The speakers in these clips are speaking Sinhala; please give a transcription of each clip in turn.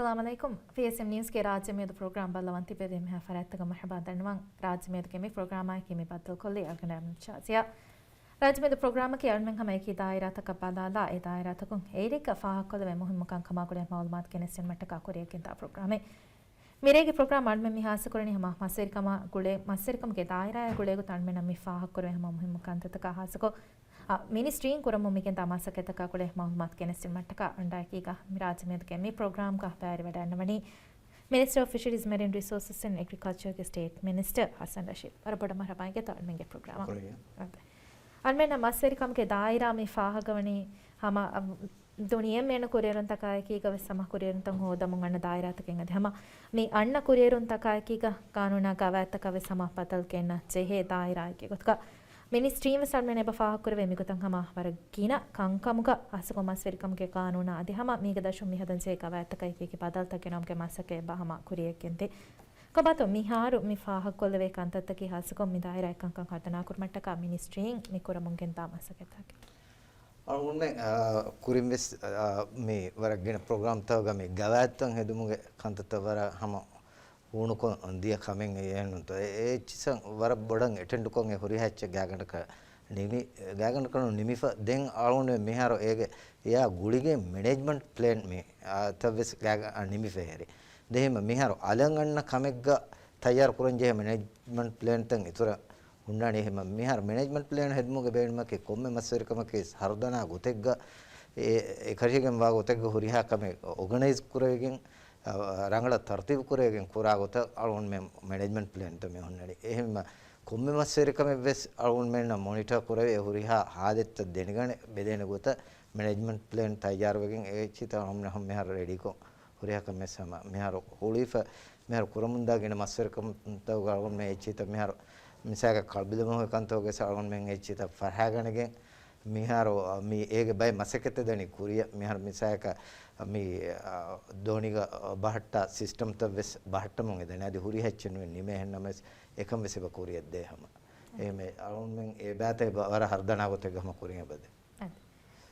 अस्सलाम वालेकुम पीएसएम न्यूज़ के राज्य में प्रोग्राम बलवंती पे में फरत का महबा दनवंग राज्य में के प्रोग्राम है कि में बदल को ले अगनम चासिया राज्य में प्रोग्राम के अर्न में हम एक ही दायरा तक बदाला ए दायरा तक एरे का फाहकल में मुहिम मुकाम खमा को मालूमात के नेसन मटका कोरिया के प्रोग्राम है मेरे के प्रोग्राम अर्न में मिहास करनी हम मसर कमा गुड़े मसर कम के दायरा गुड़े को तन में नमी फाहक करे हम मुहिम मुकाम तक हास को मिनिस्ट्री कुरमुमिके तमासके तकाकुले मालूमात के नेसन मटका अंडाकीगा राज्य में के प्रोग्राम का पैर वडानवनी minister of fisheries marine resources and agriculture के स्टेट मिनिस्टर हसन रशीद और बड़ा मरबाएंगे तो अनमेंगे प्रोग्राम अनमें मसर कम के दायरा में फाहगवनी हम दुनिया में कुरियरन तकाय की गव सम कुरियरन तंग हो दमुंगन दायरा तकेंगे हम मी अन्न कुरियरन तकाय की कानूना गवै तकवे सम पतल के न चेहे दायरा के गुतका मिनिस्ट्री में सर में बफा कुरवे मिगु तंग हम वरगीना कंकमुग असको मसरिकम के कानून आदि हम मीग दशु मिहदन से का वैत कई के बदल तक नम के मसके बहमा कुरिये केंते कबातो मिहारु मिफाह कोलवे कंतत की हसको मिदायरा कंकं घटना कुरमट्ट का मिनिस्ट्री मिकुर मुंगेन तामसके ताके और उनमें कुरिमिस में वरगीना प्रोग्राम तग में गवैतंग हेदुमुगे कंतत वर हम ऊनुको दिया कमेंगे ये तो चिसा वर बड़ंग अटेंड कोंगे हुरी है चे गैगंड का निमिफा देंग आलों ने मिहारो एक या गुड़िगे मैनेजमेंट प्लान में तब इस गैग निमिफे है देह में मिहारो अलंगन कमेगा तैयार कुरंजे मैनेजमेंट प्लान तंग इतना उन्नाने है मिहार मैनेजमेंट प्लान है मुगे बेड में के कोमे मस्वर कम के हरदना गुतेगा एक हरी के वाग गुतेगा हुरी है कमे ऑर्गेनाइज कुरेगिंग रंगला तरतीब कुरेगे कुरागोता अरुण में मैनेजमेंट प्लान तो में होने एहम कुम्मे मस्सेरिक में बेस अरुण में न मॉनिटर कुरे हुरिहा हादित देनिगने बेदेने गोता मैनेजमेंट प्लान तैयार वगैंग चिता हमने हम मेहर रेडी को हुरिहा का में समा मेहर होलीफ मेहर कुरमुंदा गिने मस्सेरिक तो अरुण में चिता मेहर मिसागा कल्बिल में कंतो के अरुण में चिता फरहागने के मिहारो मी एक बाय मसकते देनी कुरिया मिहार मिसाका मी दोनिगा बहट्टा सिस्टम तब वेस बहट्टा मंगे देने आदि हुरी है चुनवे निमे है नमस एकम वैसे बकुरिया दे हम ए में अरुण में ए बात है वारा हरदना को तेग हम कुरिया बदे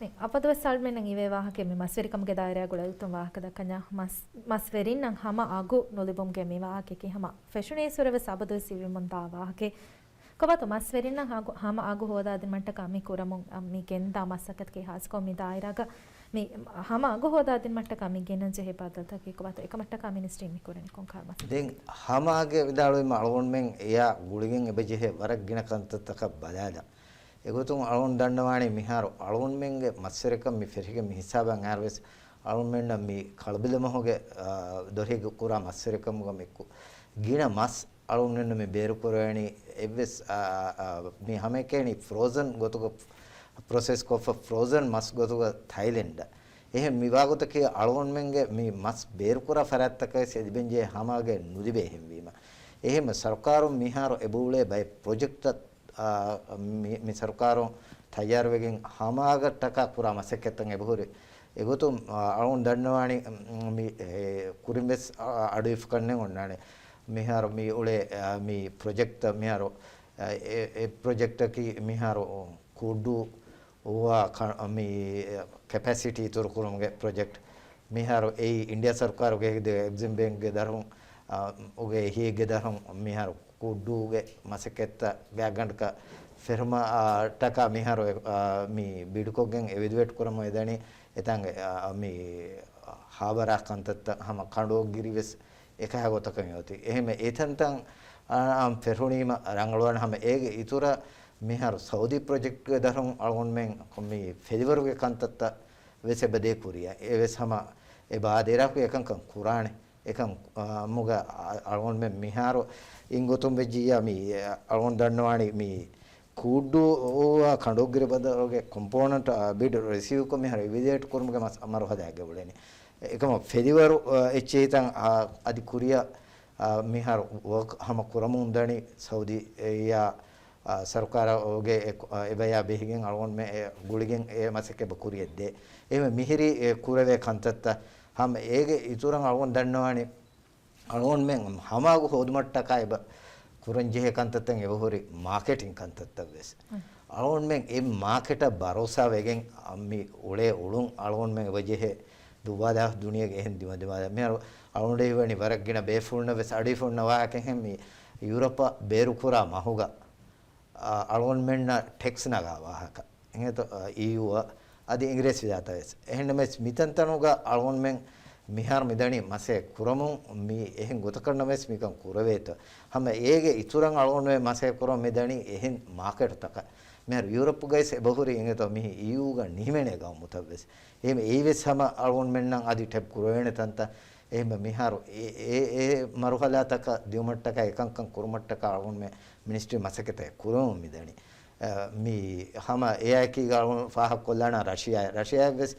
नहीं अपद वस साल में नंगी वे वाह के में मसरिकम के दायरा गुड़े तुम वाह कदा कन्या मसवेरिन नंग हम आगु नोलिबम के में वाह के हम फैशने सुरवे साबद सिवी मंदा वाह के कबा तो मसवेरिन नंग हम आगु होदा दिन मट्ट कामी कुरम मी केंदा मसकत के हास को मी दायरा का मी हम आगु होदा दिन मट्ट कामी गेन जेहे बादल था कि कबा तो एक मट्ट का मिनिस्ट्री में कुरन कों खार मस देंग हम आगे विदालो में अरुण में या गुड़िगेंग बेजे वरक गिना कंत तक बदादा एगो तुम अरुण दंडवाणी मिहारो अरुण में मत्सरिकम मी फिरके मी हिसाब अंगारवेस अरुण में न मी खलबिल में होगे दोरे कुरा मत्सरिकम को मी गिना मस अरुण में मी बेरु पुरानी एवस मी हमें के नी फ्रोजन गोतो को प्रोसेस को फ्रोजन मस गोतो को थाईलैंड यह मिवागो तक अरुण में मी मस बेरु कुरा फरात तक से दिबेंजे हम आगे नुदिबे हम बीमा यह में सरकारों मिहारो एबुले बाय प्रोजेक्ट मी सरकारों तैयार वेगिंग हम आगे टका कुरा मसके तंगे बहुरे एगो तो अरुण दंडवाणी मी कुरिमेस अडुफ करने उन्नाने मिहारो मी उड़े मी प्रोजेक्ट मिहारो ए प्रोजेक्ट की मिहारो कुडू हुआ मी कैपेसिटी तो रुकुरंगे प्रोजेक्ट मिहारो ए इंडिया सरकार के एग्जिम बैंक के दरहं उगे ही के दरहं मिहारो कुडू के मसकेता व्यागंड का फिरमा टका मिहारो मी बिडको गेंग एविडवेट कुरम इदानी इतांगे मी हाबरा कंतत हम कांडो गिरिवेस एक है गोता कमी होती है में एथन तंग हम फिरहुनी में रंगलवान हम एक इतुरा मिहार सऊदी प्रोजेक्ट के दरहं अरुण में मी फेवर के कंतत वैसे बदे कुरिया ए वैसे हम ए बादेरा को एकं कुरान एकं मुगा अरुण में मिहारो इंगो तुम बेजिया मी अरुण दंडवाणी मी कुडू खंडोगिरी बदलोगे कंपोनेंट बिड रिसीव को मिहार विजिट कुरम के मस अमर हो जाएगा बोले नहीं एकम फेदिवर एचेतंग अदि कुरिया मिहार वर्क हम कुरमुंदनी सऊदी या सरकार ओगे एबया बेहिगें अरुण में गुड़िगें ए मसके बकुरिया दे एमे मिहिरी कुरवे कंतत हम एक इतुरंग अरुण दंडवाणी अरुण में हमागु होदमट्टा का एब कुरंजे कंततंग एबहुरी मार्केटिंग कंतत वेस अरुण में ए मार्केट भरोसा वेगें अम्मी उड़े उड़ुंग अरुण में वजह දුවාදා දුනියගේ එහෙන් දිමදවා මෙහර අලුණ්ඩේ වනි වරක් ගින බේෆුල්න වෙස් අඩි ෆුල්න වාකෙන් හැමි යුරෝප බේරු කුරා මහුගා අලුන් මෙන්න ටෙක්ස් නගා වාහක එහෙත EU අදි ඉංග්‍රීසි දාතස් එහෙන්න මෙස් මිතන්තනුගා අලුන් මෙන් මිහාර මිදණි මසේ කුරමුන් මි එහෙන් ගොත කරන මෙස් මිකන් කුරවේත හැම ඒගේ ඉතුරුන් අලුන් මේ මසේ කුරම මිදණි එහෙන් මාකට් තක මෙහර යුරෝප ගයිස් බහුරි එහෙත මි EU ගා නිහිමනේ ගා මුතවස් එහෙම ඒවෙස් හැම අලුන් මෙන්නම් අදි ටැප් කුරවේන තන්ත එහෙම මිහාර ඒ මරුහලාතක දියුමට්ටක එකංකම් කුරුමට්ටක අලුන් මේ ministry මසකතේ කුරම මිදණි mi hama AIK galon faha kollana Russia ves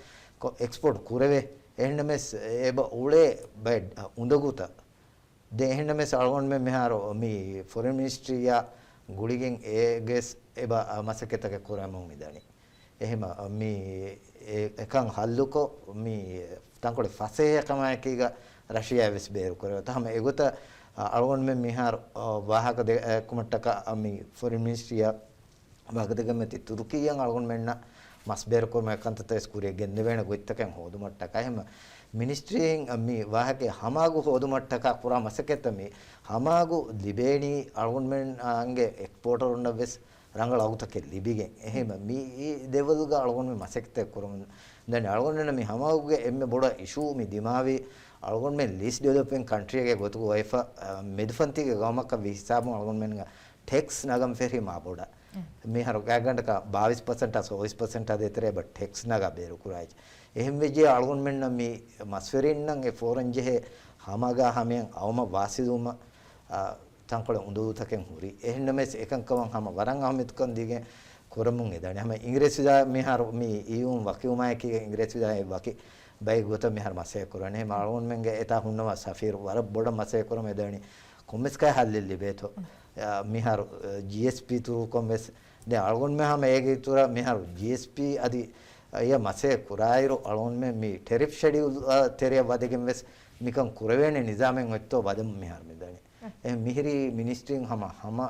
export kurave ehnames eba ule bed undaguta de ehnames algon me meharo mi foreign ministry ya guligen eges eba masaketake kuramon midani ehema mi ekan halluko mi tankole fase kamayakiga Russia ves beru kurave tahama egota algon me mehar wahaka de kumattaka mi foreign ministry ya වගදගමති තුර්කියෙන් අලගොන් මෙන්න මස්බෙර කොම කන්තත ස්කුරේ ගෙන්න වෙන ගොයිත්තකෙන් හොදුමට්ටක එහෙම මිනිස්ට්‍රියෙන් මි වාහකේ හමාගු හොදුමට්ටක පුරා මසකෙත මේ හමාගු ලිබේනි අලගොන් මෙන් අංගේ එක්ස්පෝර්ටර් උන්න වෙස් රංගල අවුතක ලිබිගෙන් එහෙම මි දෙවලුග අලගොන් මෙ මසකෙත කරොම් දැන් අලගොන් මෙන්න මි හමාගුගේ එම්මෙ බොඩ ඉෂු මි දිමාවි අලගොන් මෙ ලිස් ඩෙවලොපින් කන්ට්‍රි එකේ ගොතු වයිෆා මෙඩෆන්තිගේ ගමක විහිසාබු අලගොන් මෙන් ටෙක්ස් නගම් ෆෙරි මා බොඩ මේ හර ගාගන්ඩක 22% 20% අධිතරේ බට් ටෙක්ස් නග බේරු කුරායි එහෙම වෙජේ අලගොන් මෙන්න මේ මස්ෆෙරින් නම් ඒ ෆෝරන් ජෙහෙ හමගා හැමෙන් අවම වාසිදුම තංකොල උඳු තකෙන් හුරි එහෙන්න මෙස් එකංකවන් හැම වරන් අහමිත් කන් දිගේ කොරමුන් එදානේ හැම ඉංග්‍රීසි දා මේ හර මේ ඊයුම් වකියුමයි කී ඉංග්‍රීසි දා ඒ වකි බයි ගොත මේ හර මසේ කරන්නේ මාලොන් මෙන්ගේ එතා හුන්නවා සෆීර් වර බොඩ මසේ කරම එදානේ කොම්මස්කයි හල්ලෙල්ලි බේතෝ මිහාර GSP තුරු කොම්ස් ද අලගොන් මෙහම ඒගේ තුර මිහාර GSP අදි අය මසේ කුරායිරු අලගොන් මේ ටෙරිෆ් ෂෙඩියුල් තෙරිය වදගෙන් වෙස් මිකන් කුරවේනේ නිසාමෙන් ඔත්තෝ වදම් මිහාර මෙදනේ එ මිහිරි මිනිස්ට්‍රින් හම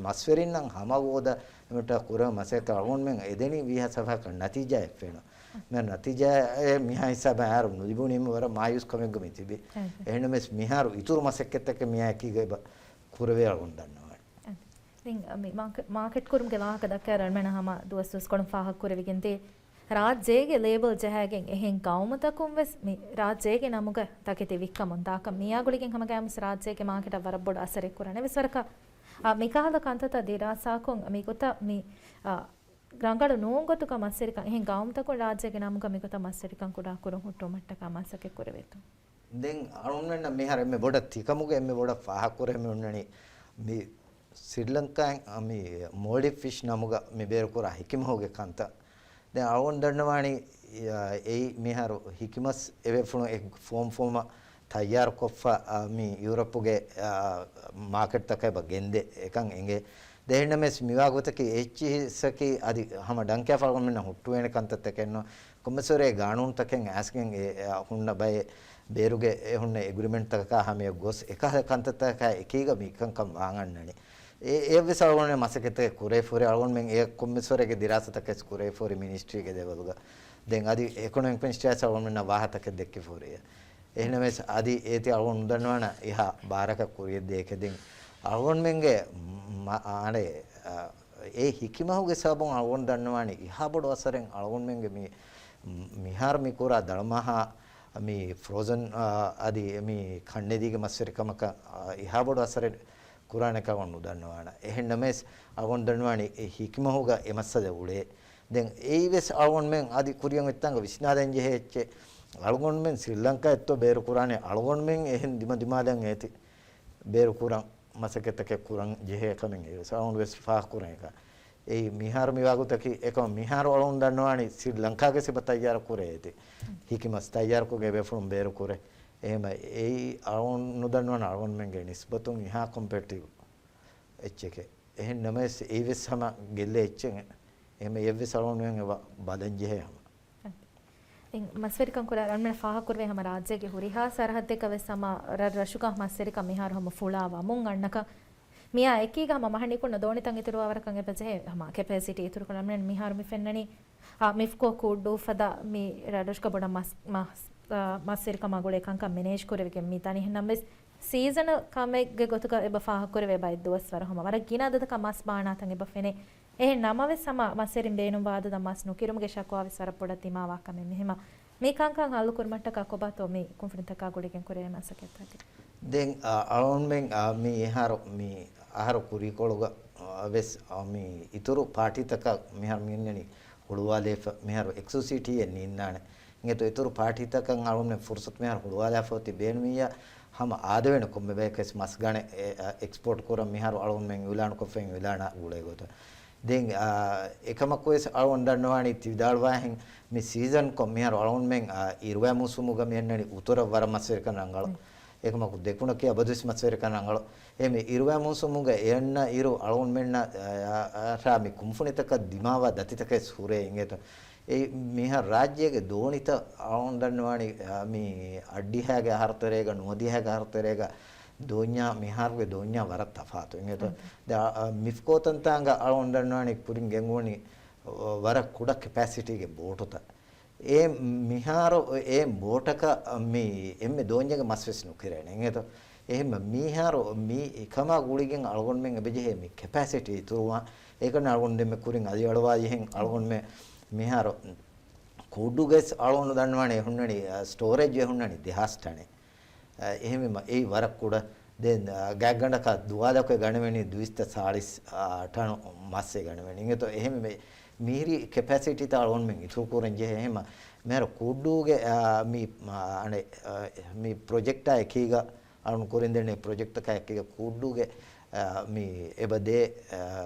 මස්වරින් නම් හම ගෝද මට කුර මසේ අලගොන් මෙන් එදෙනි විහසෆක නතිජා එෆෙන මම නතිජා මිහා හිසබ ආර නුදිබුනිම වර මායුස් කමෙන් ගමිතිබි එහෙනම් මෙස් මිහාර ඉතුරු මසෙක්කෙතක මියා කීගේ කුරවේ අලගොන් දන්නවා මේ මාකට් කුරුම් ගලාක දක්කරන් මන හම දුවස්ස් කොණ ෆාහක් කුරවිගෙන්තේ රාජ්‍යයේ ලේබල් ජහගෙන් එහෙන් ගෞමතකුම් වෙස් මේ රාජ්‍යයේ නමුග තකෙති වික්කමොන් දාක මියාගුලිගෙන් හම ගෑමස් රාජ්‍යයේ මාකට වර බොඩ අසරෙක් කුරනේ විසරක මිකාහල කන්තත දිරාසාකොන් මිකොත මේ ගංගඩ නෝංගතුක මස්සරික එහෙන් ගෞමතකුන් රාජ්‍යයේ නමුග මිකොත මස්සරිකන් කුඩා කුරුම් හුට්ටෝ මට්ටක මස්සකේ කුරවෙතු දැන් අරුන්නන්න මේ හර එමෙ බොඩ තිකමුගේ එමෙ බොඩ ෆාහක් කුරෙමෙ උන්නනි මේ ශ්‍රී ලංකාවෙන් මේ මොල්ඩි ෆිෂ් නමුග මේ බේර කුරා හිකිම හොගේ කන්ත දැන් අරුන් දන්නවානි ඒ මේ හර හිකිමස් එවෙෆුණු එක් ෆෝම් තයාර කොෆා මේ යුරෝපුගේ මාකට් තකයි බගෙන්දේ එකන් එංගේ දෙහෙන්න මෙස් මිවාගතක එච්චිසකි අදි හම ඩංකියා ෆල්ගොන් මෙන්න හුට්ටු වෙන කන්තත් තකෙන්න කොම්මසොරේ ගානුන් තකෙන් ඇස්කෙන් හුන්න බය බේරුගේ හුන්න එග්‍රීමන්ට් තක හම ගොස් එකහ කන්තත් තක එකීග මිකන් කම් වාගන්නනේ ඒ විසල්ගොනේ මසකෙතේ කුරේ ෆොරේ අල්ගොන් මෙන් ඒ කොම්මසොරේගේ දිරාසතක කුරේ ෆොරේ මිනිස්ට්‍රිගේ දෙවලුග දැන් අදි ඉකොනොමික් මිනිස්ට්‍රිය සල්ගොන් මෙන්න වාහතක දෙක්කේ ෆොරේ එහෙනම් මේ අදි ඒති අල්ගොන් උදන්නවන එහා බාරක කුරිය දෙකෙන් අල්ගොන් මෙන්ගේ ආනේ ඒ හිකිමහුගේ සබොන් අල්ගොන් දන්නවනේ එහා බොඩ වසරෙන් අල්ගොන් මෙන්ගේ මේ මිහාර මිකුරා දල්මහා මේ ෆ්‍රෝසන් අදි මේ කන්නේදීගේ මස්සරිකමක එහා බොඩ වසරේ කුරාන කවන් උදන්නවාන එහෙන් නමස් අල්ගොන් දන්නවනේ ඒ හිකිමහුගේ එමස්සද උලේ දැන් ඒවිස් අල්ගොන් මෙන් අදි කුරියන් එත්තංග විශ්නාදෙන් ජෙහෙච්චේ අල්ගොන් මෙන් ශ්‍රී ලංකාවෙත් බේරු කුරානේ අල්ගොන් මෙන් එහෙන් දිමාදන් ඒති බේරු කුරාන් මසකෙතක කුරාන් ජෙහෙ කමෙන් ඒ සවුන්ඩ් වෙස් ෆා කුරාන් එක ඒ මිහාර මිවාගුතකි එකම මිහාර අල්ගොන් දන්නවානේ ශ්‍රී ලංකාවේ සිබ තයාර කුරේ ඒති හිකිමස් තයාර කුගේ බෙෆුම් බේරු කුරේ එහෙම ඒ අල්ගොන් නොදන්නවන අල්ගොන් මෙන්ගේ නිස්බතුන් ඉහා කොම්පෙටිව් එච්චකේ එහෙන් නමස් ඒවිස් හැම ගෙල්ලේ එච්චෙන් එහෙම ඒවිස් අල්ගොන් මෙන් බදන් ජෙහෙ මස්වරිකන් කුරා රන්මන ෆාහ කුරවේ හැම රාජ්‍යයේ හුරිහා සරහත් දෙක වෙසම රෂුකා මස්වරික මිහාර හැම ෆුලාවා මුන් අන්නක මියා එකීග හැම මහණි කුණ දෝනිතන් ඉතුරු අවරකන් එපජේ හැම කැපැසිටි ඉතුරු කරන මිහාර මි ෆෙන්නනි මිෆ්කෝ කුඩු ෆදා මි රඩස්ක බොඩ මස් masir kama gole kanka manage kurevege mitani hennames season kamege gotuka eba faha kureve bay duwas war homa wara gina dadaka mas baana tan eba fene namave sama masirin beenum wada da mas nukirumge shakwa visara poda timawa kame mehema me kankan halu kurmatta ka kobato me confident ka golegen kureve masaketake den alon men mi haro mi aharo kuri koluga ves mi ituru party taka mihar minneni huluwale mihar exclusivity en innane ngeto ituru party taka alon men fursat mihar huluwale afoti beenmiya hama aadwen komme bekes mas gane export kora mihar alon men ulan ko fen ulana gule gota den ekama koes alon dannawani tidalwa hen mi season ko mihar alon men irwa musumuga menneni utora war maswer kan angalo ekama ku dekuna ke abadus maswer kan angalo eme irwa musumuga enna iru alon menna ra mi kumfunitaka dimawa datitaka sure ingeto ඒ මිහ රාජ්‍යයේ දෝනිත ආවොන්දන්නවානි මේ අඩ්ඩිහැගේ හර්තරේක නොදිහැගේ හර්තරේක දෝඤ්ඤා මිහාර්ගේ දෝඤ්ඤා වරත් තෆාතු එංගේතෝ මිෆ්කෝතන්තාංග ආවොන්දන්නවානි කුරින් ගෙන්ගෝනි වර කුඩ කැපැසිටිගේ බෝටත ඒ මිහාරෝ ඒ බෝටක මේ එම්මේ දෝඤ්ඤගේ මස්වෙස් නුකිරේන එංගේතෝ එහෙම මිහාරෝ මේ එකම ගුලිගෙන් අලගොන් මෙන් එබෙජෙහි මේ කැපැසිටි තුරුවා ඒකන අලගොන් දෙමෙ කුරින් අදි වඩවා යෙහෙන් අලගොන් මේ මිහාර කුඩුගෙස් අලවණු දන්නවනේ හුන්නනි ස්ටෝරේජ් හුන්නනි දෙහස්ටනේ එහෙමම ඒ වරක් කුඩ දෙන් ගෑගණ්ඩක දුවාදක ගණවෙනි 240 ටන මාස්සේ ගණවෙනි ඉතෝ එහෙම මේ මීරි කැපැසිටි තාලොන් මෙන් ඉතු කුරන්ජේ එහෙම මෙර කුඩුගේ අනේ මේ ප්‍රොජෙක්ට් එකීග අලුන් කුරින් දෙන්නේ ප්‍රොජෙක්ට් එකක කුඩුගේ මේ එබදේ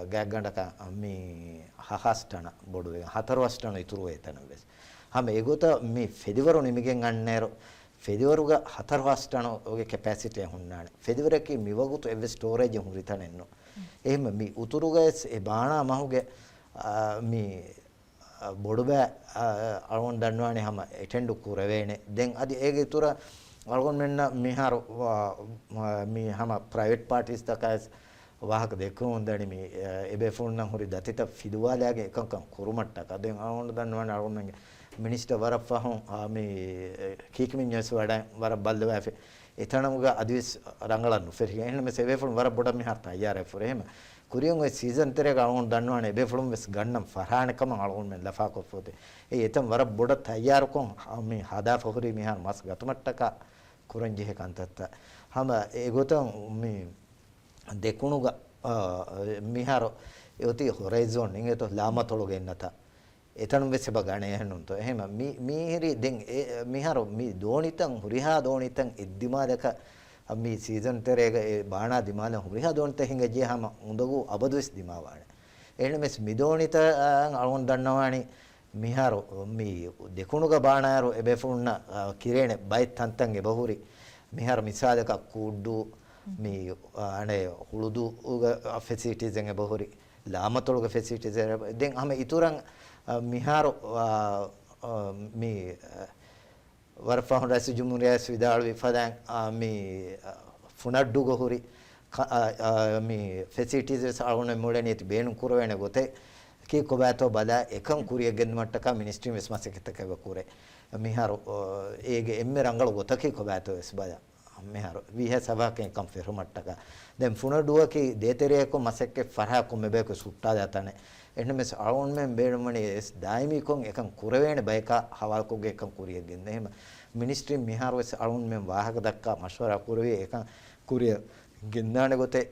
ගෑගණ්ඩක මේ හහස්ටන බොඩුවේ හතරවස්ටන ඉතුරු එතන වෙස් හැම ඒගොත මේ ෆෙදිවරු නිමිගෙන් අන්නේර ෆෙදිවරුග හතරවස්ටන ඔගේ කැපැසිටි හුන්නානේ ෆෙදිවරකේ මිවගුතු එව ස්ටෝරේජ් හුරිතන එන්නෝ එහෙම මේ උතුරුගේ ඒ බාණා මහුගේ මේ බොඩුබෑ අලොන් දන්නවානේ හැම එටෙන්ඩු කුරවේනේ දැන් අදි ඒගේ තුර අලගොන් මෙන්න මිහාර මේ හැම ප්‍රයිවට් පාටිස් තකස් ವಾಹಕ ದೇಕುಂದಣಿ ಮಿ ಎಬೆ ಫೋನ್ನ ಹುರಿ ದತಿತ ಫಿದುವಾಲಾಗೆ ಕಂಕಂ ಕುರುಮಟ್ಟಕ ಅದೆನ್ ಆವೊಂಡ ದನ್ನವನ ಆವೊಂದಂಗೆ ಮಿನಿಸ್ಟರ್ ವರಫಹಂ ಮಿ ಕೀಕ್ಮಿನ್ಯಸ್ ವಡ ವರ ಬಲ್ದವಾಫೆ එතනමුග අදිස් රංගලන්නු ෆෙරිගෙ එහෙම මේ සෙවේ ෆුල් වර බොඩ මි හර්තා යාරේ ෆොර එහෙම කුරියන් ඔය සීසන් තරේ ගාවුන් දන්නවනේ බේ ෆුලුම් වෙස් ගන්නම් ෆරානකම අලුන් මෙන් ලෆා කොෆෝතේ ඒ එතම් වර බොඩ තයාර කොන් මේ හදා ෆොරි මිහාර මස් ගතමට්ටක කුරන් ජෙහ කන්තත්ත හැම ඒ ගොතම් මේ දෙකුණුග මිහාර යොති හොරයිසොන් ඉංගේතෝ ලාමතොලොගෙ එන්නත එතන වෙසබ ගණේ හනුන්තෝ එහෙම මීහිරි දෙන් මිහාර මී දෝනිතන් හුරිහා දෝනිතන් ඉද්දිමාදක මේ සීසන් තරේක ඒ බාණා දිමාල හුරිහා දෝනිත හිඟ ජීහම උඳගු අබදුස් දිමාවාන එහෙනම් මෙස් මිදෝනිත අලොන් දන්නවානි මිහාර මේ දෙකුණුග බාණාරු එබෙෆුන්න කිරේනේ බයි තන්තන්ගේ බහුරි මිහාර මිසාදක කුඩු මේ අනේ හුළුදු ෆැසිලිටිස් එක බහුරි ලාමතොලක ෆැසිලිටිස් දැන් හැම ඉතුරුන් මිහාර මේ වරෆහන් රයිස් ජුමුරියස් විදාල් විෆදන් මේ ෆුනඩ්ඩු ගහුරි මේ ෆැසිලිටිස් අලුන මොඩනිට බේනු කුරවෙන ගොතේ කී කොබෑතෝ බදා එකම් කුරිය ගෙන්මට්ටක මිනිස්ට්‍රි වෙස්මසෙකතක වකුරේ මිහාර ඒගේ එම්මේ රංගල ගොතකී කොබෑතෝ වෙස් බදා මෙහර විහ සභාකෙන් කම් ෆෙරුමට්ටක දැන් ෆුනඩුවකි දේතරේක මසෙක්කේ ෆරහා කො මෙබේක සුට්ටා දතනේ එන්න මෙස් අලොන් මෙන් බේරමණි එස් දායිමි කොන් එකම් කුරවේන බයක හවල් කොගේ එකම් කුරිය ගෙන්න එහෙම මිනිස්ට්‍රි මිහාර වෙස් අලොන් මෙන් වාහක දක්කා මෂවරා කුරවේ එකම් කුරිය ගෙන්නානේ ගොතේ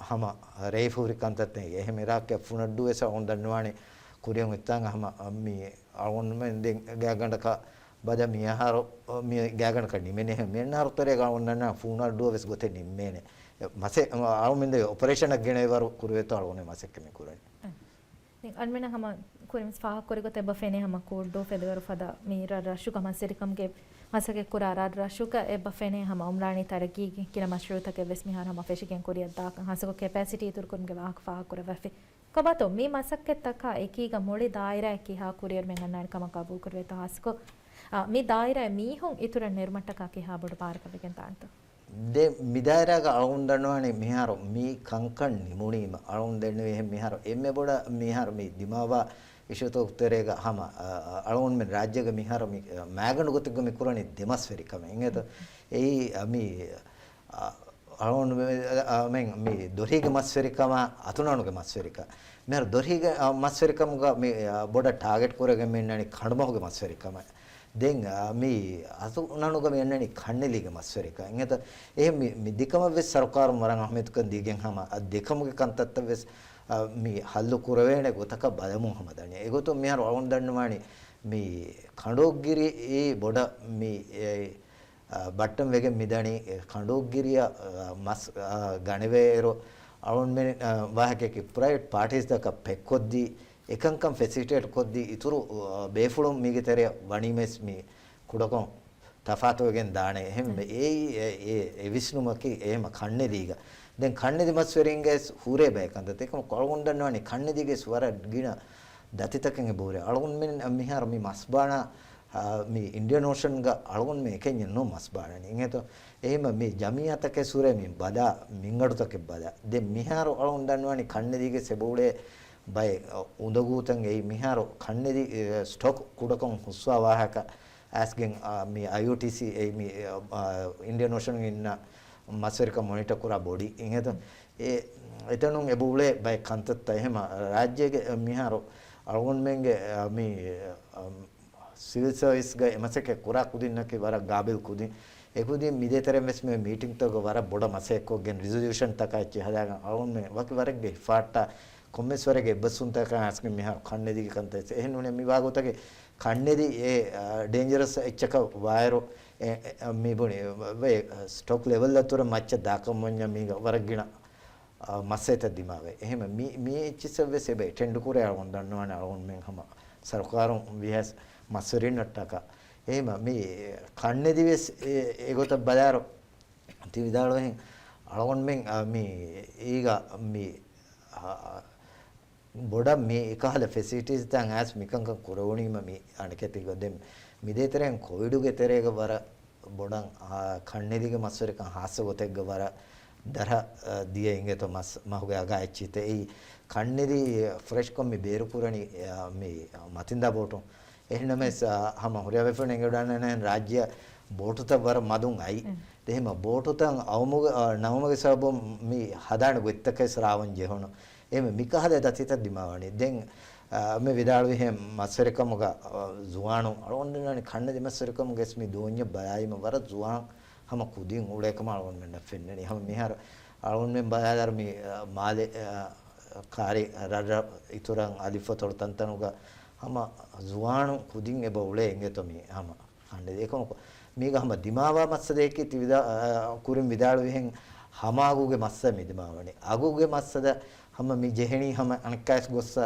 හම රේෆුරි කන්තත් එහෙම ඉරාක් ෆුනඩු වෙස් අලොන් දන්නවානේ කුරියන් ඉත්තන් හම මේ අලොන් මෙන් දෙන් ගෑගණ්ඩක බද මියහර මිය ගෑගණක නිමෙනේ මෙන්නාර උතරේ ගවන්නන ෆුනල් ඩුවස් ගොතේ නිම්මේනේ මසේ ආවුමින්ද ඔපරේෂන් එක ගෙන ඉවර කුරුවෙත අලෝනේ මසෙක් කෙනෙක් කුරයි නේ අන්මෙන හැම කුරිම්ස් ෆා කුරිගොත බෆෙනේ හැම කෝඩෝ ෆෙදවර ෆදා මීර රෂුක මසෙරිකම්ගේ මසකේ කුරාරා රෂුක එ බෆෙනේ හැම උම්රානි තරගී කින මෂරූතක වෙස් මිහාර හැම ෆෙෂිකෙන් කුරියක් දාක හසක කැපැසිටි තුරු කුරුම්ගේ වාහක ෆා කුර වැෆි කබතෝ මේ මසක්කේ තක එකීග මොලි දායිරා එකී හා කුරියර් මෙන් අන්නාන කම කබූ කුරවෙත හසක මේ දායිරා මීහොන් ඉතුරු නිර්මට්ටක කී හා බොඩ පාරක වෙකෙන් තාන්ත de midayraga alun danwane miharo mi kankan nimunima alun denwe miharo emme boda miharo mi dimawa ඉෂුතෝ උත්තරේග හම අලෝන් මෙන් රාජ්‍යග මිහාර මි මෑගණු ගොතග මි කුරණි දෙමස් වෙරිකම එංගත ඒ අමි අලෝන් මෙන් මි දොරිග මස් වෙරිකම අතුනනුග මස් වෙරික මෙහර දොරිග මස් වෙරිකම මි බොඩ ටාගට් කරගෙන මෙන්නනි කණමහුග මස් වෙරිකම දැන් මේ අතුනනුග මෙන්නනි කන්නලිග මස් වෙරික එංගත ඒ මි දෙකම වෙස් සරකාර මරන් අහමෙත් කන් දීගෙන් හම දෙකමගේ කන්තත්ත වෙස් මේ හල්ලු කුරවේනේ ගොතක බලමු හැමදානේ ඒගොතෝ මෙහර වවුන් දන්නවානි මේ කණ්ඩෝග්ගිරි ඒ බොඩ මේ බට්ටම් වෙගෙන් මිදණි කණ්ඩෝග්ගිරිය මස් ගණවේරෝ අවුන් මෙ වාහකේ ප්‍රයිවට් පාර්ටිස් දක පෙක්කොද්දි එකංකම් ෆැසිලිටේට් කොද්දි ඉතුරු බේෆුළුම් මිගිතරය වණීමස් මේ කුඩකොන් තෆාතෝගෙන් දානේ එහෙම ඒ විශ්නුමකි එහෙම කන්නේ දීග දැන් කන්නේදි මස් වෙරින්ගේ හූරේ බයකන්ද තේකම කොළගොන් දන්නවනේ කන්නේදිගේ ස්වර ගින දතිතකෙන් බෝරේ අලගොන් මෙන් මිහාර මි මස් බාන මි ඉන්දියන් ඕෂන් ග අලගොන් මේ කෙන් නෝ මස් බානනේ ඉංගේතෝ එහෙම මේ ජමියාතකේ සූරේ මි බදා මින්ගඩුතකේ බදා දැන් මිහාර අලගොන් දන්නවනේ කන්නේදිගේ සෙබෝලේ බය උඳගූතන් ඒ මිහාර කන්නේදි ස්ටොක් කුඩකොන් හුස්වා වාහක ඇස්ගෙන් මි IOTC ඒ මි ඉන්දියන් ඕෂන් ඉන්න මස්වරික මොනිටර් කරා බොඩි ඉංගත ඒ එතනුන් එබුලේ බයි කන්තත් එහෙම රාජ්‍යයේ මිහාරෝ අලගොන් මෙන්ගේ මේ සිවිල් සර්විස් ගේ එමසක කරා කුදින්නක වර ගාබෙල් කුදින් එකුදින් මිදේතරෙන් මෙස් මේ මීටින්ග් තක වර බොඩ මසෙක්කෝ ගෙන් රිසොලූෂන් තකච්චි හදාගන්න අලගොන් මේ වකි වරගේ ෆාට්ටා කොම්මස්වරගේ බසුන් තක ආස්කි මිහාර කන්නේදී කන්තත් එහෙනුනේ මිවාගොතගේ කන්නේදී ඒ ඩේන්ජරස් එච්චක වයරෝ මේ බොනේ වේ ස්ටොක් ලෙවල් අතර මච්ච දාකම්මඤ්ඤ මේක වරගින මස්සෙත දිමාවේ එහෙම මේ ඉච්චසෙ සෙබේ ටෙන්ඩු කුරේ වොන් දන්නවනේ අලොන් මෙන් හම සරකාරුන් විහස් මස්සරින් නට්ටක එහෙම මේ කන්නේ දිවස් ඒගොත බදාරෝ තිවිදාලෝහෙන් අලොන් මෙන් මේ ඊග මේ බොඩ මේ එකහල ෆැසිලිටිස් තන් ඇස් මිකංක කුරවණීම මේ අනකති ගොදෙම් මිදේතරෙන් කොවිඩුගේ තෙරේක වර බොඩන් කන්නේදිග මස්වරක හාස ගොතෙක්ග වර දර දිය ඉංගෙත මස් මහුගේ අගා එච්චිත ඒ කන්නේදි ෆ්‍රෙෂ් කොම් මේ බේරුපුරණි මේ මතින්දා බෝටෝ එහෙනමස් හම හොරියා වෙෆන එංගඩන්න රාජ්‍ය බෝටුත වර මදුන් අයි එහෙම බෝටුතන් අවමුග නවමගේ සබම් මේ හදාන ගොත්තකේ ශ්‍රාවන් ජෙහොන එහෙම මිකහද දතිත දිමාවනේ දැන් මේ විදාළු එහෙම මස්සරකමග ජුවාණු අරොන්දනනේ කන්න දෙමස්සරකම ගෙස්මි දෝඤ්ඤ බයයිම වර ජුවාන් හම කුදින් උලේකම අරොන් මෙන්න ෆෙන්නනේ හම මිහර අරොන් මෙන් බයදර මේ මාලේ කාරි රර ඉතුරන් අලිෆතොල් තන්තනුග හම ජුවාණු කුදින් එබ උලේ එංගෙතොමි හම කන්නේ ඒකම මේක හම දිමාවා මස්ස දෙකේ තිවිදා කුරින් විදාළු එහෙන් හමාගුගේ මස්ස මිදමාවනේ අගුගේ මස්සද හම මේ ජෙහෙණි හම අනකයිස් ගොස්ස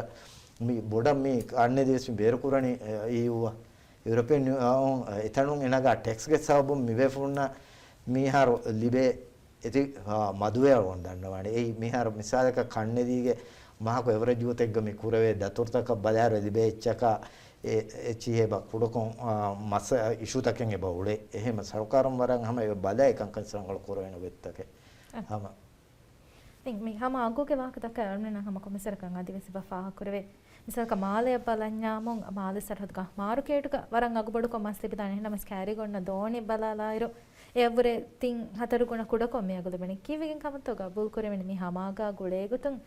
මේ බොඩ මේ කන්නේ දේශ බේරකුරණි EU යුරෝපියන් එතනුන් එනගා ටැක්ස් ගේ සබම් මිවෙෆුන්න මිහාර ලිබේ ඉති මදුවේ වොන් දන්නවනේ ඒ මිහාර මිසාලක කන්නේදීගේ මහක එවරේජ් ජීවිතෙක්ග මේ කුරවේ දතුර්තක බලාර ලිබේ එච්චක ඒ චිහෙබ කුඩකොන් මස ඉෂුතකෙන් එබ උලේ එහෙම සරකාරම් වරන් හැම බලා එකන් කන්සංගල කුරවෙන වෙත්තකේ හැම ඉතින් මේ හැම අගෝගේ වාකතක අරගෙන හැම කොමසරකන් අදිවසි බෆා කුරවේ මිසල්ක මාලය බලඤ්ඤාමොන් මාල සරහදක මාරුකේටක වරන් අගබඩු කොමස් තිබිදානේ නමස් කෑරි ගොන්න දෝනි බලාලායිරෝ එවරේ තින් හතරු ගුණ කුඩකොම් මේ අගලබෙන කීවිගෙන් කමතෝ ගබුල් කුරෙමෙන මේ හමාගා ගුලේ ගුතුන්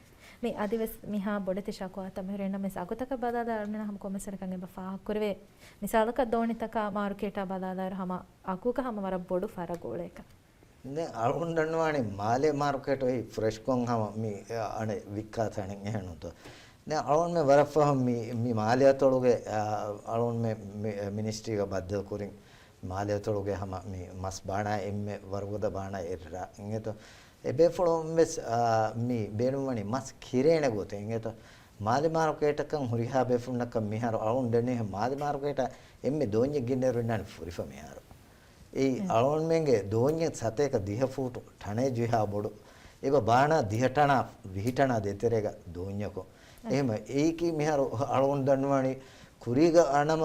මේ අදිවස් මිහා බොඩති ශකවා තමයි නමස් අගතක බලාලා අරගෙන හැම කොමසරකන් බෆා කුරවේ මිසල්ක දෝනි තක මාරුකේට බලාලායිරෝ හැම අගුක හැම වර බොඩු ෆරගෝලේක දැන් අරුන් දන්නවානේ මාලේ මාර්කට් ඔය ෆ්‍රෙෂ් කොන් හැම මේ අනේ වික්කාතණෙන් එහෙනුතෝ දැන් අරුන් මේ වරෆහම් මේ මාලේ අතලුගේ අරුන් මේ මිනිස්ට්‍රි එක බද්දල් කුරින් මාලේ අතලුගේ හැම මේ මස් බාණා එම්මේ වර්ගද බාණා එරා ඉංගෙත එබේ ෆොලොම් මෙස් මේ බේනුමනි මස් කිරේන ගොතේ ඉංගෙත මාලේ මාර්කට් එකන් හුරිහා බෙෆුන්නක මිහාර අරුන් දෙන්නේ මාලේ මාර්කට් එම්මේ දෝඤ්ඤ ගින්නරු නන් ෆුරිෆ මිහාර ඒ අලොන් මෙන්ගේ දෝඤ්ඤ සතේක දිහ ෆූටු ඨනේ ජිහා බොඩු ඒව බාණා දිහටන විහිටන දෙතරේක දෝඤ්ඤකෝ එහෙම ඒකි මිහාර අලොන් දන්නවනි කුරීග අනම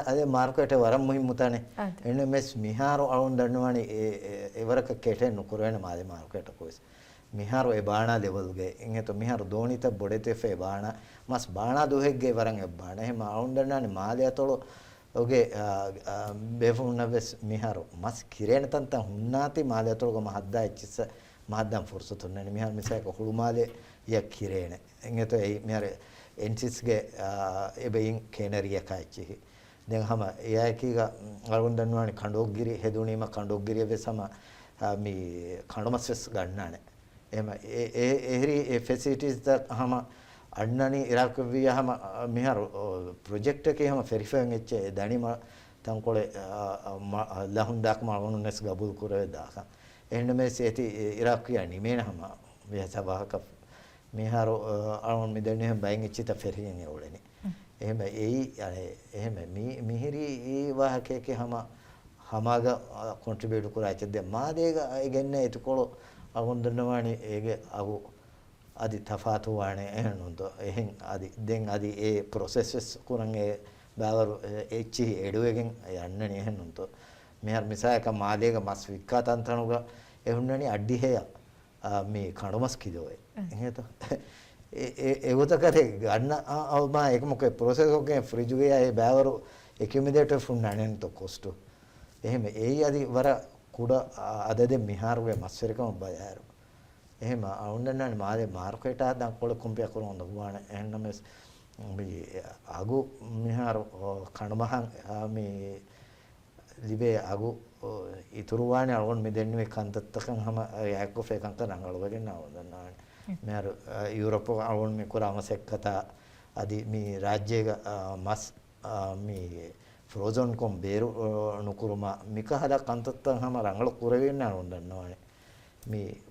අද මාර්කට් වරම් මුහිමුතනේ එන්න මෙස් මිහාර අලොන් දන්නවනි ඒවරක කෙටේ නුකරවෙන මාලේ මාර්කට් කොයිස් මිහාරු ඒ බාණා ලෙවල් ගේ ඉංගෙත මිහාරු දෝනිත බොඩෙතේ ෆේ බාණා මස් බාණා දුහෙග්ගේ වරන් එ බාණා එහෙම අවුන්දන්නානේ මාලයතොල ඔගේ බෙෆුන්නවෙස් මිහාරු මස් කිරේන තන්තන් හුන්නාති මාලයතොල ගම හද්දා එච්චස මහද්දම් ෆුර්සතුන්නනේ මිහාරු මිසයක හුළු මාලේ යක් කිරේන ඉංගෙත ඒ මිහාරු එන්සිස්ගේ එබෙයින් කේනරිය කයිචි දැන් හැම එයාකීග අවුන්දන්නානේ කණ්ඩෝග්ගිරි හෙදුණීම කණ්ඩෝග්ගිරිය වෙසම මේ කණ්ඩොමස්ස් ගන්නානේ එහෙම ඒ ෆැසිලිටිස් ද හැම අන්නනි ඉරාක් වියහම මිහාරු ප්‍රොජෙක්ට් එකේ හැම ෆෙරිෆයින් එච්ච දණිම තංකොලේ ලහුන්දාක් මාවනුනස් ගබුල් කුරේ දාක එන්න මේ සේති ඉරාක් කියන්නේ මේනහම වියසබහක මිහාරු අරන් මිදන්නේ බයින් එච්චිත ෆෙරියෙන් යෝලනේ එහෙම ඒයි එහෙම මිහිරි ඒ වාහකයේ හැම හමාග කොන්ට්‍රිබියුට් කරාච්ච දෙ මාදේග ඒගන්නේ එතකොල අවුන්දනවානි ඒගේ අගු අදි තෆාතු වානේ එහෙනුන්ද එහෙන් අදි දෙන් අදි ඒ ප්‍රොසෙසස් කුරන්ගේ බාවරු එච්චි එඩුවගෙන් යන්නනේ එහෙනුන්ද මෙහර මිසයක මාදේග මස් වික්කාතන්තනුග එහුන්නනි අඩ්ඩි හේය මේ කණුමස් කිදෝයි එහෙත ඒවත කරේ ගන්න අවමා ඒක මොකේ ප්‍රොසෙස් එකේ ෆ්‍රිජ් ගේ ඒ බාවරු එකියුමිඩේටර් ෆුන්නනේ તો කොස්ට් එහෙම ඒයි අදි වර කුඩ අදද මිහාරුවේ මස්සරිකම බයෑරු එහෙම අවුන්දන්නානේ මාදේ මාර්කේට ආදන් කොළ කොම්පියා කරන දුවාන එහෙනම් මේ අගු මිහාරු කණමහන් මේ ලිබේ අගු ඉතුරුවානේ අලුන් මෙදෙන්නේ කන්තත්තකන් හැම යැක්කෝ ෆේකන් කරන් අලුවගෙන අවුන්දන්නානේ මෙහර යුරෝප අලුන් මේ කුරාම සෙක්කතා අදි මේ රාජ්‍යයක මස් මේ ෆ්‍රෝසන් කොම් බේරු නුකුරුම මික හදා කන්තත්තන් හැම රංගල කුරවෙන්න අවුන්දන්නානේ මේ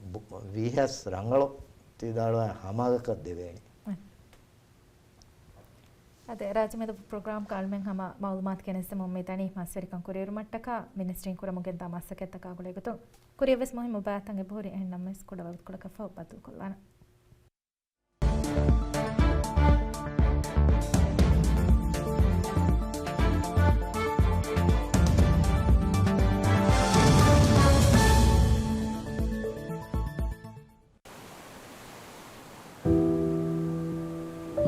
විහස් ರಂಗಳು ತಿದಾಳುವ ಹಮಾಗಕ ದೇವೇಣಿ ಅದೇ ರಾಜ್ಯದ ಪ್ರೋಗ್ರಾಮ್ ಕಾಲ್ಮೆಂ ಹಮ ಮಾಲೂಮಾತ್ ಕೆನೆಸ್ತ ಮೊಮ್ಮೆತನಿ ಮಾಸರಿಕಂ ಕುರಿಯರು ಮಟ್ಟಕ ಮಿನಿಸ್ಟ್ರಿನ್ ಕುರ ಮುಗೆಂತ ಮಾಸಕೆತ್ತ ಕಾಗುಳೆಗತು ಕುರಿಯವೆಸ್ ಮೊಹಿ ಮುಬಾತಂಗೆ ಬೋರಿ ಎನ್ನಮ್ಮಸ್ ಕುಡವತ್ ಕುಡಕ ಫ ಬತು ಕೊಲ್ಲಾನ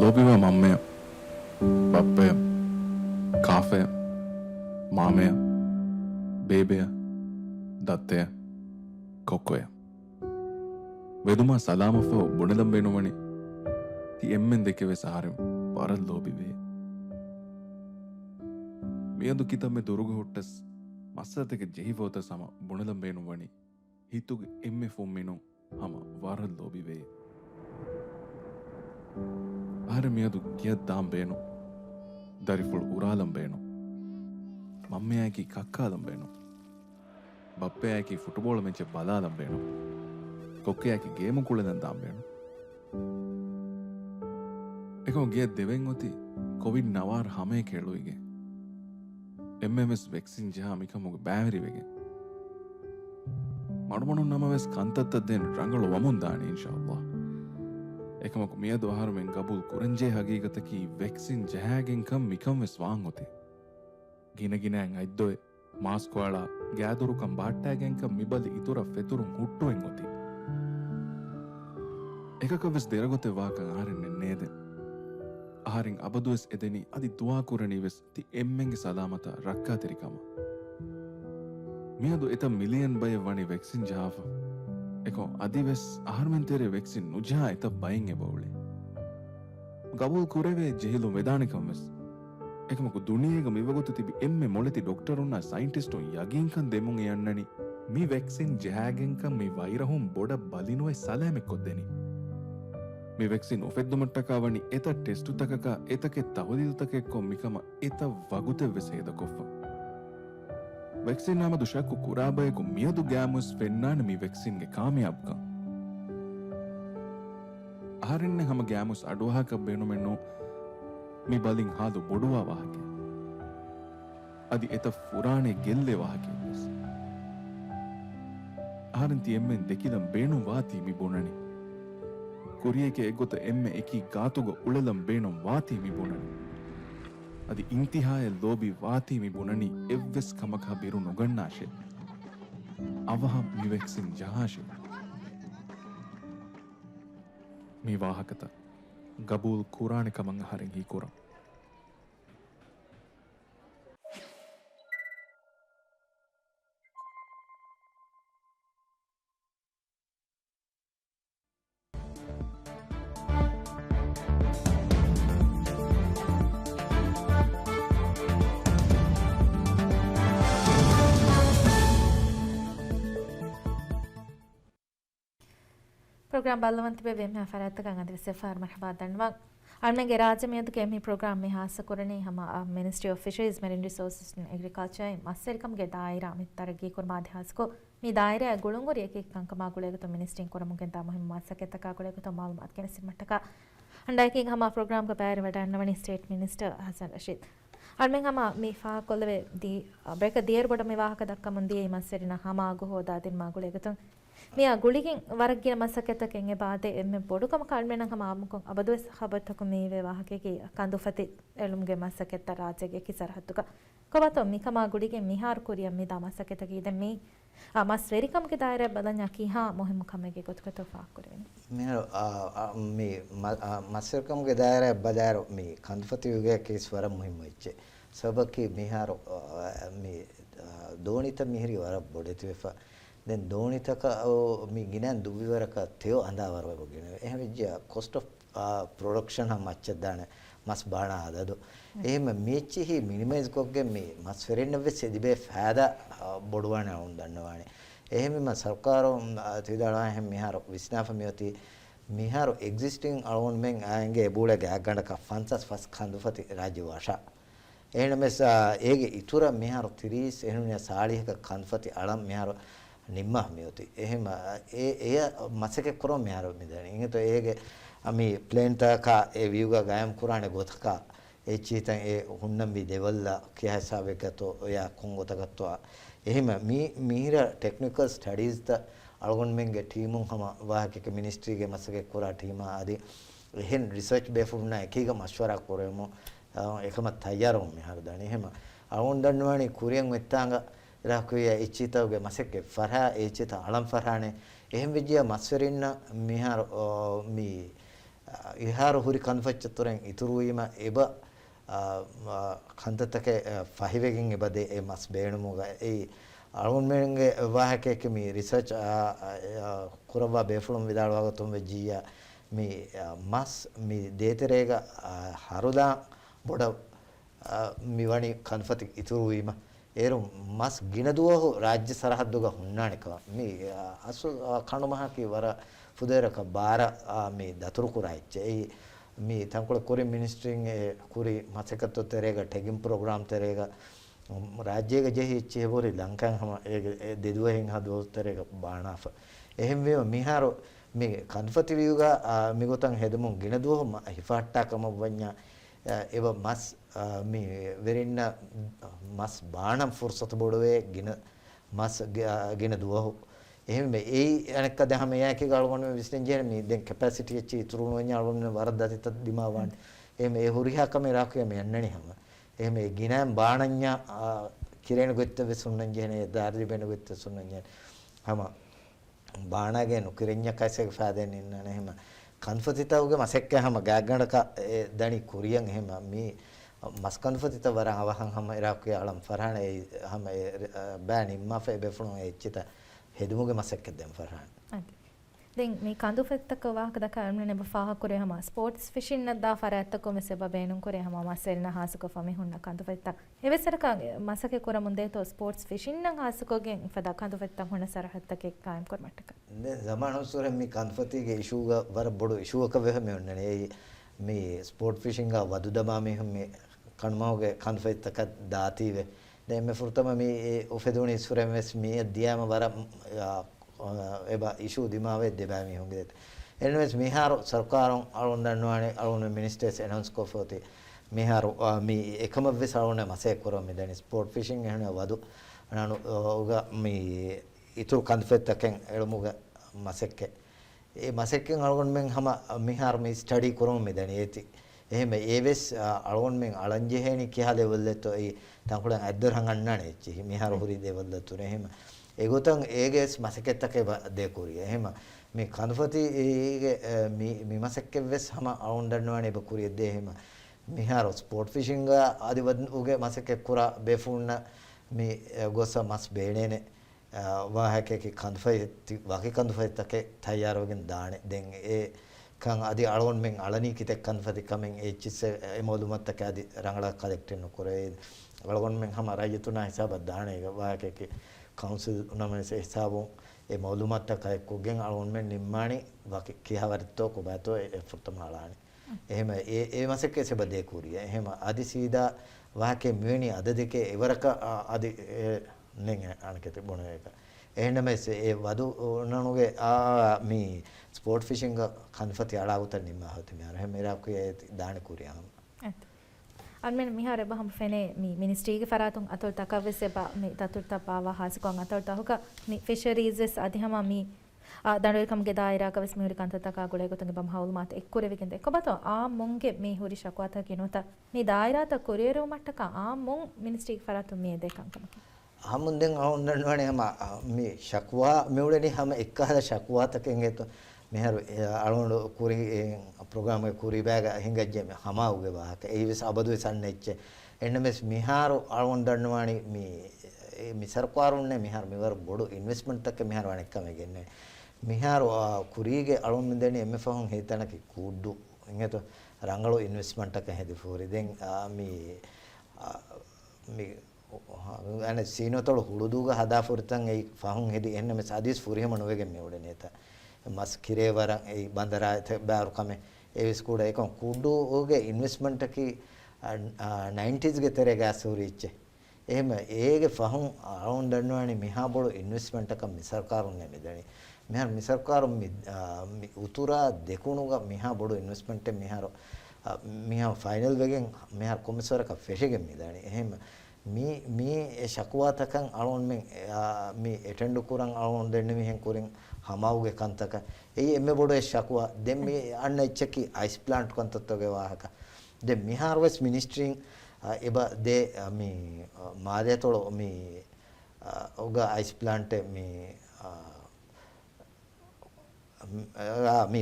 ලෝබිව මම්මය පප්පය කාෆය මාමය බේබය දත්තය කොක්කොය වෙදුමා සලාමෆ බුණලම් වෙනුවනි ති එම්මෙන් දෙකෙවෙ සහරම් පරල් ලෝබිවේ මියදු කිතම්මෙ දුරුග හොට්ටස් මස්සතක ජෙහිවෝත සම බුණලම් වෙනුවනි හිතුග එම්මෙ ෆොම්මිනු හම වරල් ලෝබිවේ ආරමියදු කියත් දාම් බේනු දරිෆුල් උරාලම් බේනු මම්මයාකි කක්කාලම් බේනු බප්පයාකි ෆුටබෝල මෙච්ච බලාලම් බේනු කොක්කයාකි ගේම කුලෙන් දාම් බේනු එකෝ ගේ දෙවෙන් ඔති කොවිඩ් නවාර් හමේ කෙළුයිගේ එම්එම්එස් වැක්සින් ජහා මිකමුග බෑවරිවෙගේ මඩුමනු නමවෙස් කන්තත්ත දෙන් රංගල වමුන් දාන ඉන්ෂාල්ලාහ් එකමක මියද ආහාරමෙන් ගබුල් කුරංජේ හගීගතකී වැක්සින් ජහාගෙන් කම් මිකම් වෙස් වාන් ඔතේ ගිනගිනෑන් අයිද්දොය මාස්කෝලා ගෑදුරුකම් බාට්ටෑගෙන් කම් මිබලි ඉතුර ෆෙතුරුම් හුට්ටුවෙන් ඔතේ එකක වෙස් දෙරගොතේ වාකන් ආරෙන්නේ නේද ආහාරින් අබදුවෙස් එදෙනි අදි දුවා කුරණී වෙස් ති එම්මෙන්ගේ සලාමත රක්කා තෙරිකම මියදු එත මිලියන් බය වනි වැක්සින් ජාව එකෝ අදිවෙස් ආහාරමෙන් තෙරේ වැක්සින් නුජා එත බයින් එබවුලේ ගබුල් කුරවේ ජෙහිලු මෙදානිකම් වෙස් එකමකු දුනියේග මිවගොතු තිබි එම්මෙ මොලති ඩොක්ටරුන්නා සයින්ටිස්ටුන් යගින්කන් දෙමුන් යන්නනි මේ වැක්සින් ජෑගෙන්කම් මේ වෛරහුම් බොඩ බලිනුවයි සලෑමෙක්කොත් දෙනි මේ වැක්සින් ඔෆෙද්දුමට්ටකාවනි එත ටෙස්ටුතකක එතකෙ තවදිල්තකෙක්කො මිකම එත වගුතෙ වෙසේද කොෆ්ෆ වැක්සින් නාම දුෂක්කු කුරාබයකු මියදු ගෑමුස් වෙන්නාන මේ වැක්සින්ගේ කාමයාබ්කම් ආරෙන්න හම ගෑමුස් අඩුවහක බේනුමෙන්නු මේ බලින් හාදු බොඩුවා වාහකේ අදි එත ෆුරානේ ගෙල්ලේ වාහකේ වෙස් ආරෙන්ති එම්මෙන් දෙකිලම් බේනු වාති මි බොනනි කුරියේකේ එගොත එම්මෙ එකී ගාතුග උලලම් බේනුම් වාති මි බොනනි අදි ඉන්තිහාය ලෝබි වාති මි බොනනි එව්වෙස් කමකා බිරු නොගන්නාශේ අවහම් මි වැක්සින් ජහාශේ මේ වාහකත ගබූල් කුරාණිකමං හරින් හි කුරම් program balawante be vem ha faratta kan adre sefar marhaba danwa arnage rajamiyadu ke mi program me hasa kurani hama Ministry of Fisheries Marine Resources and Agriculture masserikam ge daira mittaragi kurma adhasko mi daira gulunguri ek kankama gulega to ministry koramugen ta muhim masaketa ka gulega to malumat ken simataka andai hama program ka pair wadanwani State Minister Hasan Rashid armen hama mi fa kollave di breka dier goda me wahaka dakka mundi e masserina hama agu hoda din ma gulega to මියා ගුලිකින් වරග්ගින මසකෙතකෙන් එපාතේ එම්මෙ බොඩුකම කල්මෙනක මාමුකොන් අබදුස් හබතක මේවේ වාහකෙකි කඳුෆති එළුම්ගේ මසකෙත රාජ්‍යගේ කිසරහතුක කොබතෝ මිකමා ගුලිගෙන් මිහාර කුරියම් මිදා මසකෙතකී දැන් මේ මස් වෙරිකම්ගේ දායරය බලන්යා කීහා මොහිම කමගේ ගොතකතෝ ෆාක්කුරෙන මේ මස්රකම්ගේ දායරය බදාර මේ කඳුෆති යුගයේ කේස් වර මුහිම වෙච්චේ සබකි මිහාර මේ දෝනිත මිහිරි වර බොඩෙති වෙෆා then donitaka mi ginan dubiwaraka theo andawarwa gogene ehme je cost of production ha machchadana mas bana adadu ehme mechi minimize kogge me mas ferenna ve sedibe faada boduwana undannawane ehme ma sarkaro tidala hem miharo visnafa mioti miharo existing alone men ange ebule ga ganda ka fansas fas khandufati rajya washa ehnemes ege itura miharo 30 ehnunya saaliha khandufati alam miharo nimma mioti ehema e masake korom meharo midani ingeto ege ami plane ta ka e view ga gayam kurane gothaka e chitan e hunnambi devalla kiya hisabe gato ya kongota gatwa ehema mihira technical studies ta algon menge teamun hama wahake ke ministry ge masake kora team adi ehen research befunna ekiga mashwara koremo ekama tayyarum meharo dani ehema algon danwani kuriyan wettanga rakuya ichitawge maseke farha ichita alam farhane ehem vijiya maswerinna mihar mi ihar huri kanfachatturen ituruima eba khantatake fahivegen ebade e mas beenumuga e alun menge wahake ke mi research kuraba befulum vidalwaga tumve jiya mi mas mi deterega haruda boda mi wani kanfati ituruima ඒරු මස් ගිනදුව රාජ්‍ය සරහද්දුග හුන්නානික මේ අසු කණුමහකි වර ෆුදේරක බාර මේ දතුරු කුරයිච්ච ඒ මේ තංකුල කුරි මිනිස්ට්‍රින් ඒ කුරි මතකත්ව තෙරේග ටෙගින් ප්‍රෝග්‍රෑම් තෙරේග රාජ්‍යයක ජෙහිච්ච හොරි ලංකන් හම ඒ දෙදුවෙන් හදෝ තෙරේග බානාෆ එහෙම වේම මිහාරෝ මේ කන්ෆති වියුග මිගොතන් හෙදමුන් ගිනදුව හිෆාට්ටාකම වඤ්ඤා ඒව මස් මේ වෙරින්න මස් බාණම් ෆුර්සත බොඩවේ ගින මස් ගින දුවහ එහෙම මේ ඒ අනක දහම යකේ ගල්වන විශ්ලෙන් ජෙන මේ දැන් කැපැසිටි එච්ච ඉතුරු නොවන අලවන වරද්දාතිත දිමාවන් එහෙම ඒ හුරිහා කම රාකිය මේ යන්නනේ හැම එහෙම ඒ ගිනම් බාණඤ්ඤා කිරේන ගොත්ත වෙසුන්නන් ජෙන ඒ දාර්දි බෙන ගොත්ත සුන්නන් ජෙන හැම බාණගේ නුකිරඤ්ඤා කයිසක ෆාදෙන් ඉන්නනේ එහෙම කන්ෆතිතවගේ මසෙක්ක හැම ගෑගණක දණි කුරියන් එහෙම මේ මස්කන්ෆතිත වර අවහන් හැම ඉරාකේ අලම් ෆරහන හැම බෑනි මෆේ බෙෆුණු එච්චිත හෙදුමුගේ මසෙක්ක දැන් ෆරහන දැන් මේ කඳුෆෙත්තක වාහක දකරන්නේ නෙබ ෆාහ කුරේ හැම ස්පෝර්ට්ස් ෆිෂින් නදා ෆරැත්තක මෙසෙබ බේනුන් කුරේ හැම මසෙල්න හාසක ෆමි හුන්න කඳුෆෙත්ත එවෙසරක මසකේ කුර මුන්දේ තෝ ස්පෝර්ට්ස් ෆිෂින් නම් හාසකෝගෙන් ෆදා කඳුෆෙත්ත හුන්න සරහත්තක කායම් කරමට්ටක දැන් සමානොසුර මේ කන්ෆතිගේ ඉෂුව වර බොඩ ඉෂුවක වෙහම යන්නේ මේ ස්පෝර්ට් ෆිෂින් ගා වදු දමා මේ කණමෝගේ කන්ෆෙත්තක දාතිවේ දැන් මේ ෆුර්තම මේ ඔෆෙදුනි ඉස්ෆරෙමස් මේ දියාම වර eba issue dimave debami honge anyways miharo sarkaron alon danwane alon ministers announce ko fote miharo mi ekama ve salone mase koro me den sport fishing ehne wadu nanu uga mi itu kanfettaken elmuga masekke e masekken alon men hama mihar me study koro me den eti ehme eves alon men alanje heni kiha level letto e tankulan adder hangannane echi miharo huri level letto ehme egotan eges masekettake de kuriya ehma මේ කන්ෆතිගේ මේ මසක්කේ වෙස් හැම අරවුන් දන්නවනේ බකුරිය දෙහෙම මිහාර ස්පෝර්ට් ෆිෂිංග ආදි වගේ මසක්කේ කුරා බෙෆුන්න මේ ගොස මස් බේනේනේ वाहके कंदफई वाकई कंदफई तक तैयार वगन दाने देंगे ए kan adi alon men alani kite kanfati kamen e chisse e malumat tak adi rangala collector no kore alon men hama rayituna hisab daane ga wa ke council uname se hisabo e malumat tak ko gen alon men nimmani wa ke kihawarto ko bato e furtamalani ehema e masake se bade kuriya ehema adi sida wa ke meni adadeke ewaraka adi nen anakete boneka එහෙනමෙස් ඒ වදු නනුගේ මේ ස්පෝර්ට් ෆිෂිංග කන්ෆති අලාවත නිමහත මෙහර මෙරාකුයේ දාන කුරියම් අන්මෙන් මිහාර බහම් ෆෙනේ මේ මිනිස්ට්‍රීගේ ෆරාතුන් අතොල් තකවෙස්සේ බා මේ තතුර්ත පාවා හාසිකොන් අතොල් තහුක මේ ෆිෂරීස් අධිහම මේ දඬුවකම් ගේ දායරා කවස් මිහුරි කන්ත තකා ගොලේ ගොතගේ බම් හවුල් මාත එක්කුරේ විකින්ද එක්කබතෝ මොන්ගේ මේ හුරි ශක්වාත කිනොත මේ දායරා ත කුරියරෝ මට්ටක මොන් මිනිස්ට්‍රීගේ ෆරාතුන් මේ දෙකංකම හමුන්දෙන් අවුන්දන්නවනේ හැම මේ ශක්වා මෙවලනේ හැම එක්කහල ශක්වාතකෙන් එත මෙහර අලුණ කුරි ප්‍රෝග්‍රෑම් එක කුරි බෑග හිඟජ්ජේ හමාවුගේ වාහක ඒ විස අබදු සන්නෙච්ච එන්නමස් මිහාර අලුණ්ඩන්නවානි මේ ਸਰකාරුන්නේ මිහාර මෙවර බොඩු ඉන්වෙස්ට්මන්ට් එක මිහාර වණෙක්කම ගෙන්නේ මිහාර කුරිගේ අලුණ දෙන්නේ එම්එෆහන් හේතනක කුඩු එංගත රංගලෝ ඉන්වෙස්ට්මන්ට් එක හැදි ෆෝරි දැන් මේ අනේ සීනතොල හුළුදුග හදා ෆුර්තන් ඒ ෆහුන් හෙදි එන්නම සාදිස් ෆුරියම නොවේගෙන් මෙවඩ නේත මස් කිරේ වරන් ඒ බන්දරා බාරු කම ඒ ස්කූඩ එකන් කුඩු ඕගේ ඉන්වෙස්ට්මන්ට් කි 90s ගේ තරේ ගාසූරිච්ච එහෙම ඒගේ ෆහුන් අරවුන් දන්නවනේ මිහා බොළු ඉන්වෙස්ට්මන්ට් එක මිසර්කාරුන් නෙමෙදනි මෙහර මිසර්කාරු උතුරා දෙකුණුග මිහා බොළු ඉන්වෙස්ට්මන්ට් මිහා ෆයිනල් වෙගෙන් මෙහර කොමිසරක ෆෙෂගෙන් මිදනි එහෙම මේ ශක්වාතකන් අලොන් මේ එටෙන්ඩු කුරන් අලොන් දෙන්න මිහෙන් කුරින් හමාවුගේ කන්තක ඒ එමෙ බොඩේ ශක්වා දෙම් මේ අන්න එච්චකි අයිස් ප්ලාන්ට් කන්තත්තගේ වාහක දෙම් මිහාරවස් මිනිස්ට්‍රින් එබ දේ මේ මාදේතොල මේ ඔග අයිස් ප්ලාන්ට් මේ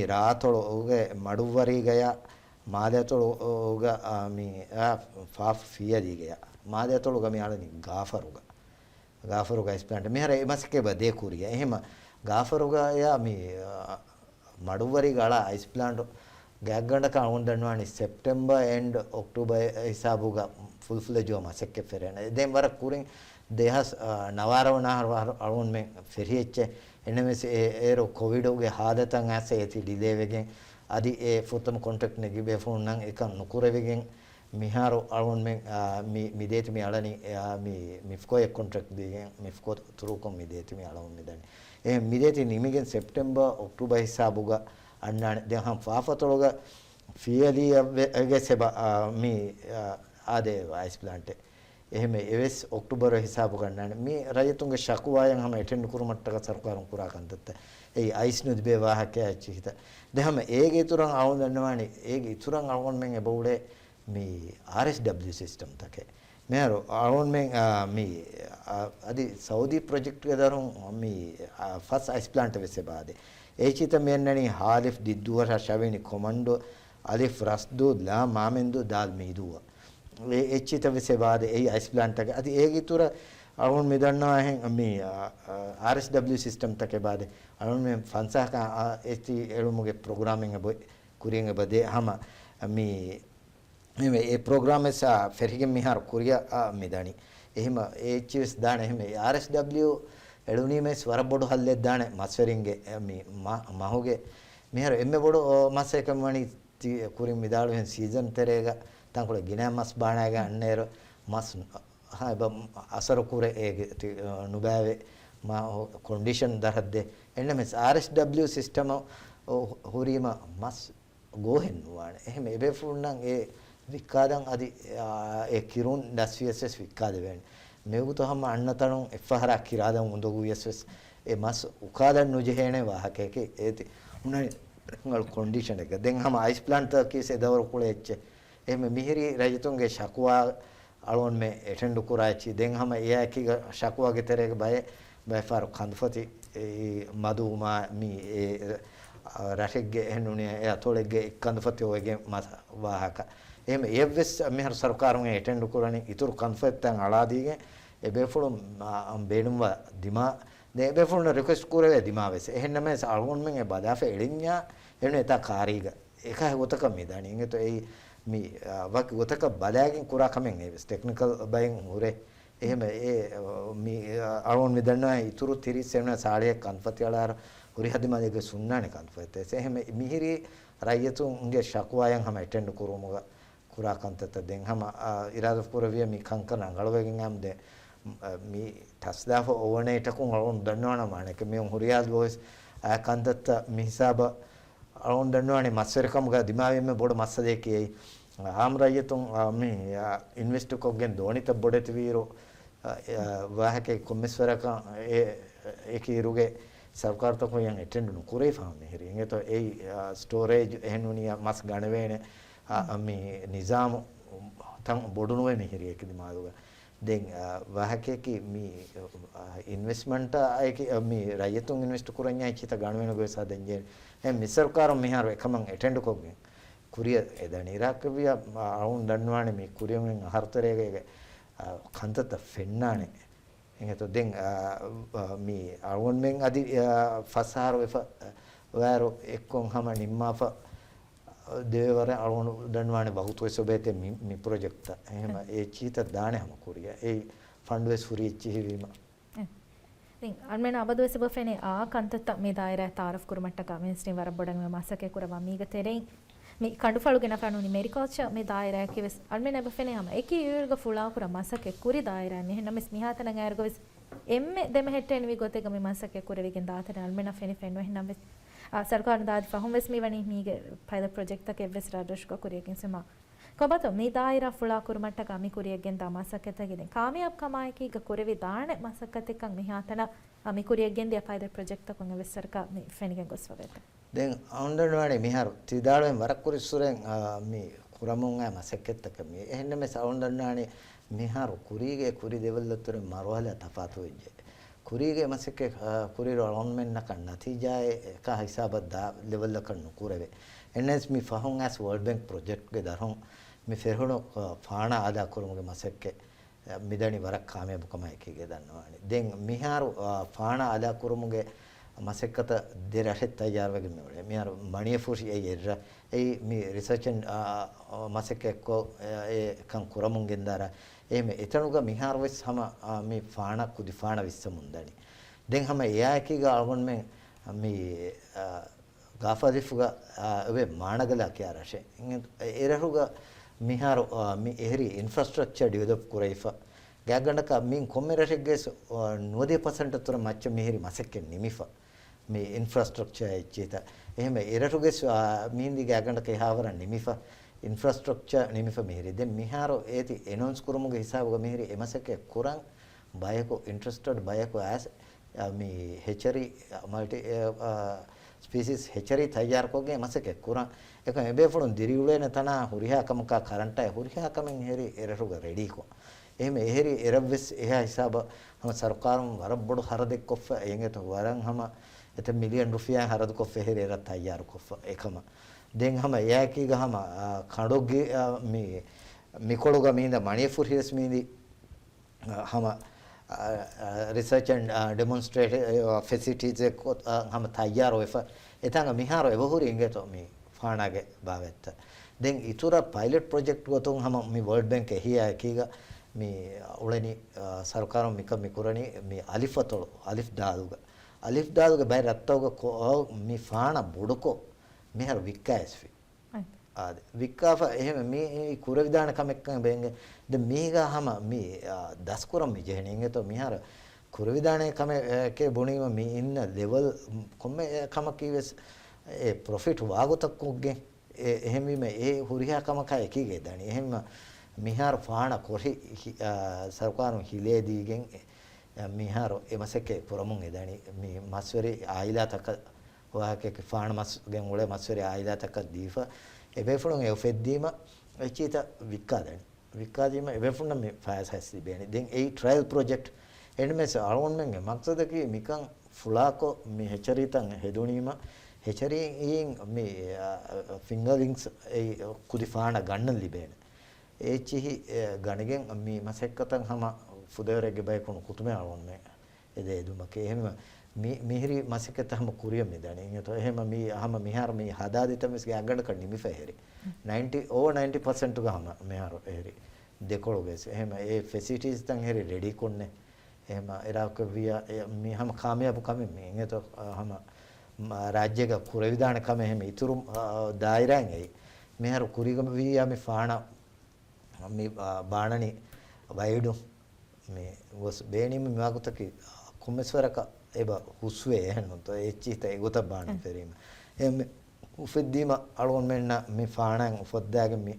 රාතොල ඔගේ මඩුවරි ගයා මාදේතොල ඔග මේ ෆාෆ් ෆියදී ගයා මාදේතොල ගම යාලනි ගාෆරුග අයිස් ප්ලාන්ට් මෙහර එමස්කේ බදේ කුරිය එහෙම ගාෆරුග යා මේ මඩුවරි ගාලා අයිස් ප්ලාන්ට් ගෑග්ගණ්ඩ කවුන් දන්නවානි සෙප්ටෙම්බර් එන්ඩ් ඔක්ටෝබර් හිසාබුග ෆුල් ෆ්ලෙජ් මසෙක්කේ ෆෙරෙන දෙන් වර කුරින් දෙහස් නවාරවනාර අරුන් මෙන් ෆෙරියෙච්ච එනමෙස් ඒරෝ කොවිඩ් උගේ හාදතන් ඇස ඒති ඩිලේ වෙගෙන් අදි ඒ ෆොතම කොන්ට්‍රැක්ට් නෙගි බෙෆෝන් නම් එක නුකුර වෙගෙන් මිහාරෝ අරුන් මෙන් මිදේති මේ අලනි මේ මිෆ්කෝ එක කොන්ට්‍රැක්ට් දෙගෙන් මිෆ්කෝ තුරුකොම් මිදේති මේ අලවුන් මෙදනි ඒ මිදේති නිමිගෙන් සෙප්ටෙම්බර් ඔක්ටෝබර් හිසාබුග අන්නාන දැන් හම් ෆාෆතොලග ෆියලි එගේ සබ මේ ආදේ අයිස් ප්ලාන්ට් එහෙම එවස් ඔක්ටෝබර් හිසාබු ගන්නන මේ රජතුන්ගේ ශකුවායන් හැම එටෙන්ඩ් කුරුමට්ටක සර්කාරුන් පුරා කන්දත්ත ඒ අයිස් නුද් බේ වාහකය චිහිත දෙහම ඒගේ තුරන් අවුන් දන්නවානි ඒගේ තුරන් අවුන් මෙන් එබුලේ මේ RSW සිස්ටම් තකේ මෙහර අවුන් මෙන් මේ අදි සෞදි ප්‍රොජෙක්ට් එක දරුන් මේ ෆස් අයිස් ප්ලාන්ට් වෙසේ බාදේ ඒචිත මෙන්නනි හාලිෆ් දිද්දුවර ශවෙනි කොමන්ඩෝ අලිෆ් රස්දෝ ලා මාමෙන්දෝ දාල් මීදුවා ඒ ඒචිත වෙසේ බාදේ ඒ අයිස් ප්ලාන්ට් එක අදි ඒගේ තුර අවුන් මෙදන්නවා එහෙන් මේ RSW සිස්ටම් තකේ බාදේ අවුන් මෙන් ෆන්සාක ඒති එළුමුගේ ප්‍රෝග්‍රෑමින් එක කුරියන් බදේ හම මේ මේ ප්‍රෝග්‍රෑම් එක ෆෙරිගෙන් මිහාර කුරියා මෙදනි එහෙම ඒචස් දාන එහෙම RSW එළුණී මේ ස්වර බොඩ හල්ලේ දාන මස්වරින්ගේ මේ මහුගේ මෙහර එම්මෙ බොඩ මස් එකම වනි කුරින් මිදාලු වෙන සීසන් තරේග තංකොල ගිනා මස් බාණා ගන්නේර මස් හා අසර කුරේ ඒ නුබෑවේ මා කොන්ඩිෂන් දරද්දේ එන්න මේ RSW සිස්ටම හොරීම මස් ගෝහෙන් වානේ එහෙම එබේ ෆුන්නම් ඒ විකාදන් අදි ඒ කිරුන් ඩස්වියස් විකාද වෙන්නේ මෙවුතු හැම අන්නතණුන් එෆහරක් කිරාදන් උඳගු යස් ඒ මස් උකාදන් නොජෙහෙනේ වාහකයේ ඒති උනයි ngල් කොන්ඩිෂන් එක දැන් හැම අයිස් ප්ලාන්ට් කීසේ දවර කුලෙච්ච එහෙම මිහිරි රජතුන්ගේ ශකුවා අලොන් මේ එටෙන්ඩ් කුරාචි දැන් හැම එයාකි ශකුවාගේ තරේක බය බයෆාර කන්දෆති මදුමා මේ රටෙක්ගේ එහෙනුනේ අතොලෙක්ගේ කන්දපතියෝගේ මත වාහක එහෙම ඒවස් මෙහර සරකාරුන්ගේ එටෙන්ඩ් කරන්නේ ඉතුරු කන්ෆර්ට්යන් අලාදීගේ එබෙෆුළු බේනුම්ව දිමා නේ එබෙෆුළු රික්වෙස්ට් කරේ දිමාවෙස් එහෙන්න මේ අලුන් මෙන් ඒ බදාෆේ එලින්ඥා එන්නේ තා කාරීග ඒකයි ගොතක මේදානි ඉංගෙ તો ඒ මේ වක් ගොතක බදාගෙන් කුරා කමෙන් ඒ ටෙක්නිකල් බයෙන් උරේ එහෙම ඒ මේ අලුන් මෙදන්නා ඉතුරු 37 සාලේ කන්ෆර්ට්යලාර උරි හදිමාදේගේ සුන්නානේ කන්ෆර්ට්ස් එහෙම මිහිරි රයියතුන්ගේ ශක්වායන් හැම එටෙන්ඩ් කරුමුග කුරා කන්තත දෙන් හැම ඉරාදපුරවිය මි කංකන අඟලවගෙන් හැම දෙ මි තස්දාෆ ඕවනේට කුන් අලුන් දන්නවන මානක මේ හුරියාස් බොස් කන්තත මි හිසාබ අලුන් දන්නවනේ මස්සරකම ගා දිමාවෙම බොඩ මස්ස දෙකේ ආම් රයියතුන් මේ ඉන්වෙස්ට් කොගෙන් දෝනිත බොඩෙත වීරෝ වාහකේ කොම්මස්වරක ඒකීරුගේ सरकार तो कोई यहाँ अटेंड नु कुरे फाम हिरी इंगे तो ए स्टोरेज एहनुनिया मस गणवेने अमी निजाम तंग बोडुनुवे में हिरी एक दिमागुगा दें वाहके की मी इन्वेस्टमेंट आए की अमी रायतुंग इन्वेस्ट कुरन्या इचिता गणवेने गोय सा देंजे ए मिसरकार मिहार एकमंग अटेंड कोगे कुरिय एदनी इराकविया आउन दन्वाने मी कुरियंग हरतरेगे खंतत फेन्नाने इंगे तो दें मी अरुण में आदि फसारो वारो एक हम निम्माफ देवरे अरुण दंडवाने बहुत वैसे बेते मी प्रोजेक्ट है ए चीत दाने हम कुरिया ए फंड वे सुरी चीवीमा තින් අල්මෙන අබදොස බෆෙනේ ආ කන්තත මේ දායර තාරෆ් කුරමට්ටක මෙස්ටි වර බොඩන් මේ මාසකේ කුරවා මීග තෙරෙන් මේ කඩුෆලු ගෙන ෆනුනි මෙරිකාච මේ දායර කිවස් අල්මෙන බෆෙනේ හම එකී යුර්ග ෆුලා කුර මාසකේ කුරි දායර නේ නමස් මිහාතන ගෑර්ගොස් එම්මෙ දෙම හෙටෙන් වි ගොතේග මේ මාසකේ කුරවිගෙන් දාතන අල්මෙන ෆෙනි ෆෙන්ව හිනම් වෙස් सरकार दाद फहम वेस मी वनी मीगे पायलट प्रोजेक्ट तक एवरेस राडश को कुरियकिन सेमा कबतो मी दायरा फुला कुरमट्ट कामी कुरियගෙන් දමසකතගෙන කාමියබ් කමායකී කුරවි දාන මසකතකන් මිහාතන අමි කුරියගෙන් දිය පායලට් ප්‍රොජෙක්ට් එකක් වෙස්සරක මේ ෆෙනිගෙන් ගොස්වවෙත දැන් අවුන්දනවානේ මිහාර තිදාලෙන් වරක් කුරිස්සුරෙන් මේ කුරමුන් ආ මසකතක මේ එහෙන්න මේ අවුන්දනවානේ මිහාර කුරිගේ කුරි දෙවල්ලතර මරවල තපාතු වෙන්නේ कुरीगे मसके कुरीरो अलाउंसमेंट न करना थी जाए का हिसाब दा लेवल करनु कुरेवे एनएस मी फहंग एस वर्ल्ड बैंक प्रोजेक्ट के दरहं मी फेरहोनो फाणा आदा करूंगे मसके मिदणी वरक कामे बुकमाय के दन्नवाणी दें मिहार फाणा आदा करूंगे मसकत देराशे तैयार वगे मेवले मिहार मणिय फुश ए एर्रा ए मी रिसर्च एंड मसके को ए कं कुरमुंगे दारा එහෙම එතනුග මිහාර වෙස් හැම මේ ෆාණ කුදි ෆාණ විස්ස මුන්දනි දැන් හැම එයාකීග අල්ගොන් මේ මේ ගාෆාදිෆුග ඔබේ මානගල කියාරෂේ එරහුග මිහාර මේ එහරි ඉන්ෆ්‍රාස්ට්‍රක්චර් ඩෙවලොප් කරයිෆා ගෑගණක මින් කොම්මෙරෂෙක්ගේ 90% තුර මච්ච මිහිරි මසෙක්කෙන් නිමිෆා මේ ඉන්ෆ්‍රාස්ට්‍රක්චර් එච්චිත එහෙම එරහුගේ මින්දි ගෑගණක එහාවර නිමිෆා इंफ्रास्ट्रक्चर निमिफ मेहरी दे मिहारो एति एनाउंस कुरमुगे हिसाब ग मेहरी एमसके कुरंग बायको इंटरेस्टेड बायको एस मी हेचरी मल्टी स्पीसीज हेचरी तैयार कोगे एमसके कुरंग एक एबे फुडुन दिरिउलेने तना हुरिहा कमका करंट हुरिहा कमें हेरी एररुग रेडी को एमे एहरी एरबस एहा हिसाब हम सरकार वरबड़ हरदे कोफ एंगे तो वरंग हम एते मिलियन रुपया हरद कोफ हेरी एरा तैयार कोफ एकम दें हम याकीग हम खड़ोगे मी मिकोड़ोगा मींद मणिपुर हिल्स मींदी हम रिसर्च एंड डेमोन्स्ट्रेट फैसिलिटीज को हम तैयार हो इतना मिहारो बहुरी इंगे तो मी फाणागे बावेत दें इतुरा पायलट प्रोजेक्ट को तो हम मी वर्ल्ड बैंक ही याकीग मी उड़नी सरकारों मिक मिकुरनी मी अलिफ दादुगा बाय रत्तोगा को मी फाणा बुड़को मेहर विक्कायस्फी आदे विक्काफ එහෙම මේ කුර විදාන කමෙක් බෙන්ගේ ද මේගා හැම මේ 10 කුරම් මෙජෙහෙනින්ගේ તો මිහර කුර විදානේ කම के බොණීම මේ ඉන්න ලෙවල් කොම්මේ කම කීවස් ඒ ප්‍රොෆිට් වාගතක් කොග්ගේ එහෙම වීම ඒ හුරියා කම කය කීගේ දණි එහෙම මිහර ෆාණ කොරි සරකාරු හිලේ දීගෙන් මිහර එමසකේ පුරමුන් එදණි මේ මස්වරි ආයිලාතක वाके के फाण मस गे उड़े मसरे आयदा तक दीफा एबेफुण एफेदीमा एचीता विक्कादीमा एबेफुण में फायस हसी बेनी दें ए ट्रायल प्रोजेक्ट एंड में से अळवन में मकसद की मिकं fulako mi hecharitan hedunima hechari in mi fingerlings ei kudifana gannan libena echihi ganigen mi masekkatan hama fudewerege baykunu kutume alonne ede edumake ehema mihiri masekata hama kuriya medani ingeto ehema mi hama mihar mi hadadita misge aganda kan nimi feheri 90% ga hama mihar eheri dekolo ges ehema e facilities tan heri ready kunne ehema iraq via mi hama kamyabu kame mi ingeto hama rajyega kurevidana kame ehema ituru dairan ei mihar kurigam via mi faana mi baanani waidu me was benim magutaki kummeswaraka eba huswe ehnoto echita egota baana ferima em ufeddima alon menna mi faanan ufoddaage mi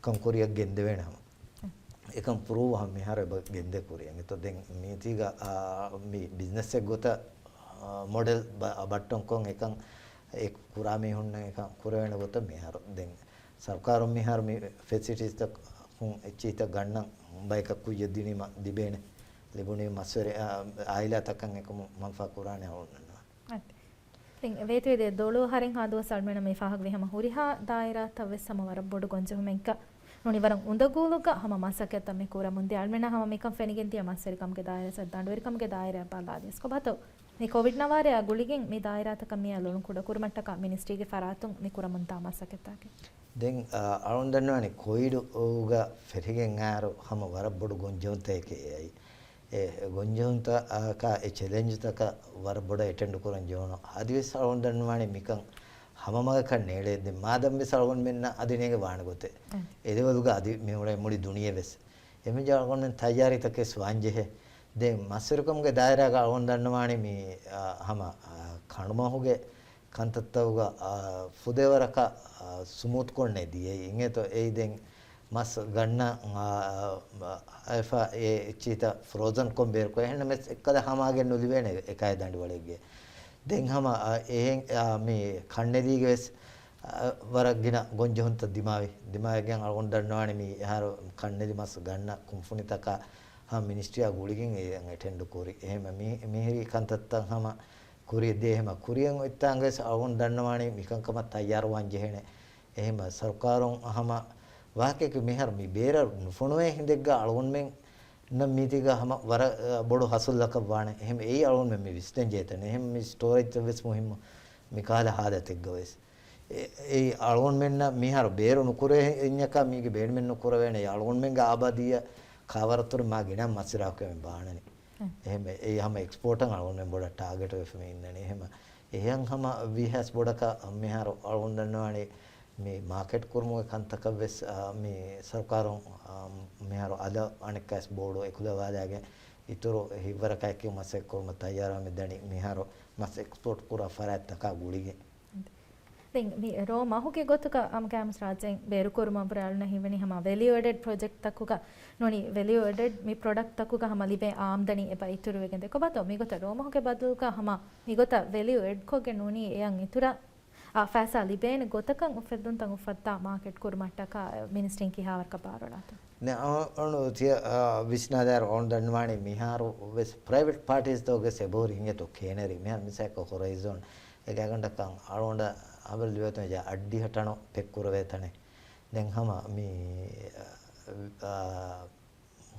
kankoriya gende wenama ekam prove ha mi hare gende koriya eto den mi tiga mi business ek gota model batton kon ekam ek kurame hunna ekam kurwena gota mi haro den sarkarum mi har mi facilities tak echita ganna baika kuyedinima dibene libuni maswere aila takkan ekum manfa qur'ane awunna තින් වේතුවේ දොළෝ හරින් හාදුව සල්මෙන මේ ෆාහක් වෙහම හුරිහා දායරා තව සමවර බොඩු ගොන්ජු මෙන්ක නොනිවරන් උඳගූලුක හම මාසකත මේ කුර මුන්දි අල්මෙන හම මේකම් ෆෙනිගෙන් තිය මාසරිකම් ගේ දායර සද්දාඬ වෙරිකම් ගේ දායර බාලාදිස් කොබතෝ මේ කොවිඩ් නවාරය ගුලිගෙන් මේ දායරා තක මේ අලුණු කුඩ කුරමට්ටක මිනිස්ට්‍රි ගේ ෆරාතුන් මේ කුර මුන්තා මාසකතක den alon dannawani koidu uga ferigen aaru hama wara bodu gonjonta eke ai e gonjonta ka e challenge taka wara bodu attend kuran jono adives alon dannawani mikan hamamaga kan nele de madam be salgon menna adinege waana gote edewaluga adi me ule muli duniye ves emi jalgon men tayari take swanje he de masurukam ge daira ga alon dannawani mi hama kanuma hoge kantattawga fudewaraka sumut konne diye ingeto eiden mas ganna alfa e chita frozen komber ko ehna mes ekkada hamage nulivene ekay dandi walege den hama ehen me kannedige wes waragina gonjohunta dimagen algon dannawani mi haro kannedi mas ganna kumfunitaka ha ministry a guligen e attend kori ehma mehiri kantatta hama kuriye dehema kuriyen ittanges algon dannawani mikankama tayyar wanjehene ehema sarkaron hama wahake mehar mi bera nufonwe hindegga algon men nam mitiga hama wara bodu hasullaka wane ehema ei algon men mi wisten jetane ehema mi storage ves muhim mi kala hadatek gawes ei algon men na mehar bera nukure inyaka mi ge ben men nukure wene algon men ga abadiya kawaratur ma gina masira ke baanani එහෙම ඒ හැම එක්ස්පෝර්ට් එක අලුන් බොඩ ටාගට් වෙ ෆම ඉන්නනේ එහෙම එහෙන් හැම විහස් බොඩක මෙහර අලුන් දන්නවනේ මේ මාකට් කුරුමු කන්තක වෙස් මේ සරකාරොන් මෙහර අද අනෙක්ස් බෝඩෝ එකුල වාදාගේ ඉතුරු හිවරකයි මසෙක් කොම තයාර මෙදණි මෙහර මස් එක්ස්පෝර්ට් කුරා ෆරාත්තක ගුලිගේ තින් මේ රෝ මහුගේ ගොතක අම කැම්ස් රාජෙන් බේරු කුරුම අපරාලන හිවනි හැම වැලියු ඇඩඩ් ප්‍රොජෙක්ට් තකුක නොනි වැලියු ඇඩඩ් මේ ප්‍රොඩක්ට් තකුක හැම ලිබේ ආම්දනි එපා ඉතුරු වෙගෙන් දෙක බතෝ මේ ගොත රෝ මහුගේ බදුක හැම මේ ගොත වැලියු ඇඩ් කොගේ නොනි එයන් ඉතුරු ෆැසා ලිබේන ගොතකන් උෆෙද්දුන් තන් උෆත්තා market කුරුමට්ටක මිනිස්ට්‍රින් කිහාවර කපාරලාත ne onu tia visnadar on danwani miharu wes private parties toge sebori hingeto keneri mihar misaka horizon egaganda kan alonda abel liwetna ja addi hatano pekkura vetane den hama mi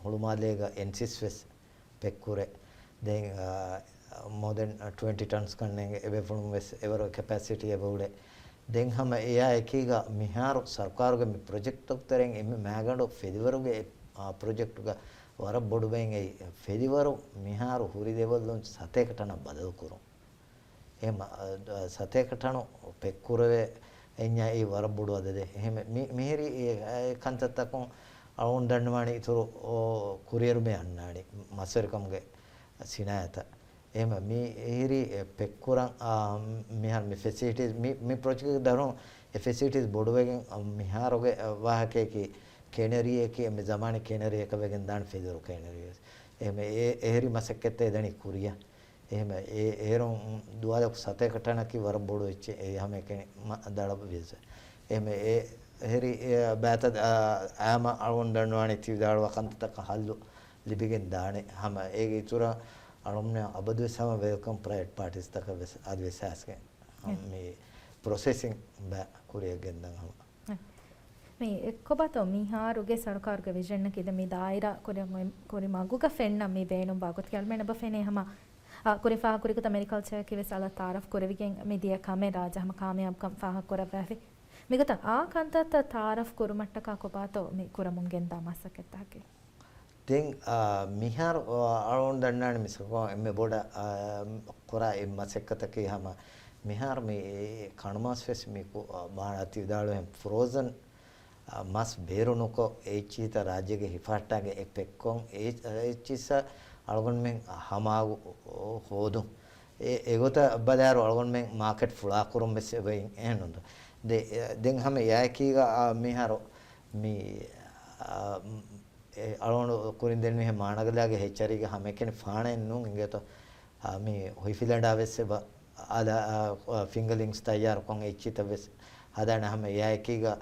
hulumalega ensis wes pekkure den more than 20 tons kannenge ebe fulum wes evero capacity ebule den hama eya ekiga miharu sarkaruge mi project oktereng emme magando fedivaruge project ga wara bodu ben ei fedivaru miharu huri devollon satekatana badal kurum එහෙම සතේකටණු පෙක්කුරවේ එඤ්ඤා ඒ වරබුඩු අදදේ එහෙම මෙහෙරි ඒ කන්තත්තකම් අවුන් දන්නවානි ඉතුරු කුරියරුමේ අන්නානි මසරකම්ගේ සිනායත එහෙම මේ එහිරි පෙක්කුරන් මිහාර මේ ෆැසිලිටිස් මේ ප්‍රොජෙක්ට් එක දරුණු ඒ ෆැසිලිටිස් බොඩුවගෙන් මිහාරගේ වාහකයේ කේනරි එකේ මේ ජමානේ කේනරි එක වෙගෙන් දාන ෆෙදරු කේනරි එහෙම ඒ එහිරි මසකෙත්තේ දනි කුරියා එහෙම ඒ ඒරොන් දුවාලක සතේකටණකි වර බොඩු වෙච්ච ඒ හැම කෙනෙක් දඩබ විස එහෙම ඒ හෙරි බෑත ආම අලුන් දන්නවනේ ති දාලව කන්තක හල්ලු ලිබිගෙන් දානේ හැම ඒගේ ඉතුරු alumni abadu sama welcome private parties tak advisas ke me processing ba kuriya gendang hama මේ එක්කොබතෝ මිහාරුගේ සරකාරුගේ විෂන් කිද මේ දායිරා කොරි මගුග ෆෙන්න මේ බේනුම් බාගොත් කල්මෙන බෆෙනේ හම කොරි ෆා කොරි ක මෙරිකල්චර් කිවේ සල තාරෆ් කොරවිගෙන් මේ දිය කමේ රාජහම කාමයාබ් කම් ෆා කොරවැෆි මිගත ආ කන්තත තාරෆ් කොරුමට්ටක කොබතෝ මේ කොරමුන්ගෙන් දාමස්සකෙත්තහකේ then mihar alon dannan misako emme boda kora emma sekkatake hama mihar me kanumas fes me ko baanati vidalo hem frozen mas berunuko echita rajyege hifatage epekkon echisa algon men hamagu hodum egota badaru algon men market fula kurum bes vein enund de den hame yakiga miharo me alon kurin den me managalaage hechariga hame ken faane nun ingeto me hoifilanda vesse ba ada fingerlings tayar kon echita ves hadana hame yakiga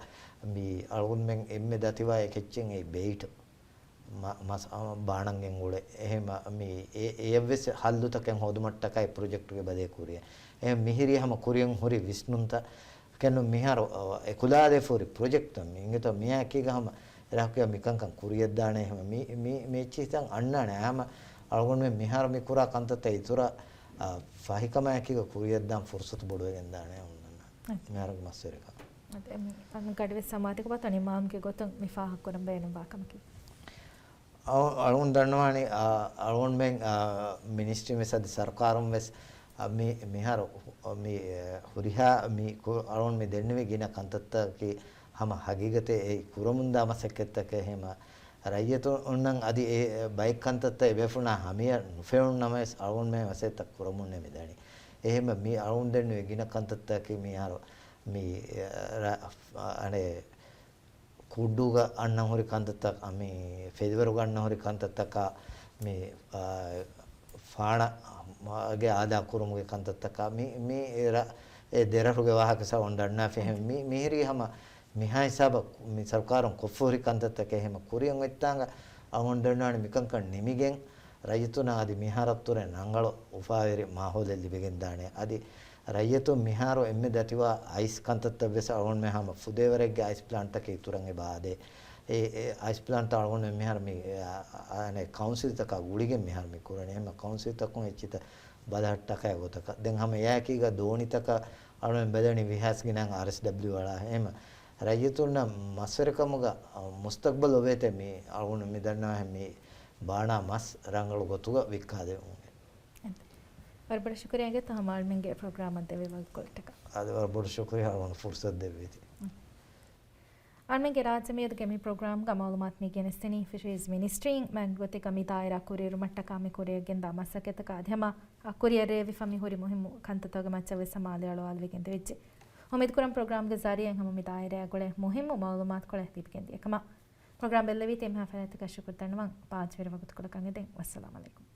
mi algun men emme datiwa ekchen e beit mas baanangen gole ehema mi evs hallutaken hodumattakai project ge bade kuriya ehm mihiri hama kuriyen hori visnunta kenno miharo ekulade for project mi ingeto miya kiga hama rakya mikankan kuriyad dane ehema mi chitan annane hama algun men miharo mi kura kantata itura fahikama kiga kuriyad dan fursat bodugen dane onna miharo massereka අන්න කඩවේ සමාතික බත අනිමාම්ගේ ගොතන් මිෆාහක් කරන් බේන බාකමකි alun danwani alun men ministry mes ad sarkarum mes mi miharo mi huriha mi alun me dennewe gina kantatta ki hama hagigate e kurumunda masakketta ke hema rayetu onnan adi e bike kantatta e befuna hamiya nufeun names alun me wasetta kurumunne medani ehema mi alun dennewe gina kantatta ki miharo mi ane kuduga anna hori kantatta ami fedivaru ganna hori kantatta mi faana ge ada kurumuge kantatta mi era e deraruge wahaka sa ondanna fehem mi hiri hama mihai saba mi sarkarum kofuri kantatta ke hema kuriyan wettanga awondanna mikankan nimigen rayituna adi miharatture nangalo ufaveri maholelli begen dane adi rayeto miharo emme datiwa ice kantatta vesa alon me hama fudewarege ice plant take ituran e baade e ice plant alon me mihar mi ane council taka guligen mihar mi kurane hema council takon echita badahatta ka gotaka den hama yakiga doni taka alon bedani vihas ginan rsw wala hema rayetuna maswerkamuga mustaqbal ovete mi alon me danna mi baana mas rangalu gotuga vikkade बड़ा शुक्रिया गे तो हमारे मेंगे प्रोग्राम अंते वे वक्त कोल टका आदि बड़ा शुक्रिया हमारे फुर्सत देवी थी आर्मेंगे राज्य में के मी प्रोग्राम का मालूमात में के नेस्टनी फिशरीज मिनिस्ट्री में गोते कमी दायरा कुरियर मट्टका में कुरियर गेंदा मसके तक आधमा कुरियर रे विफमी होरी मुहिम खंत तग मचवे समालयालो आलवे गेंदे विच उम्मीद करम प्रोग्राम के जरिए हम मी दायरा गोले मुहिम मालूमात कोले दीप गेंदे कमा प्रोग्राम बेलवी तेम हफरत का शुक्र तनवा 5 वेर वक्त कोल कंगे दे अस्सलाम वालेकुम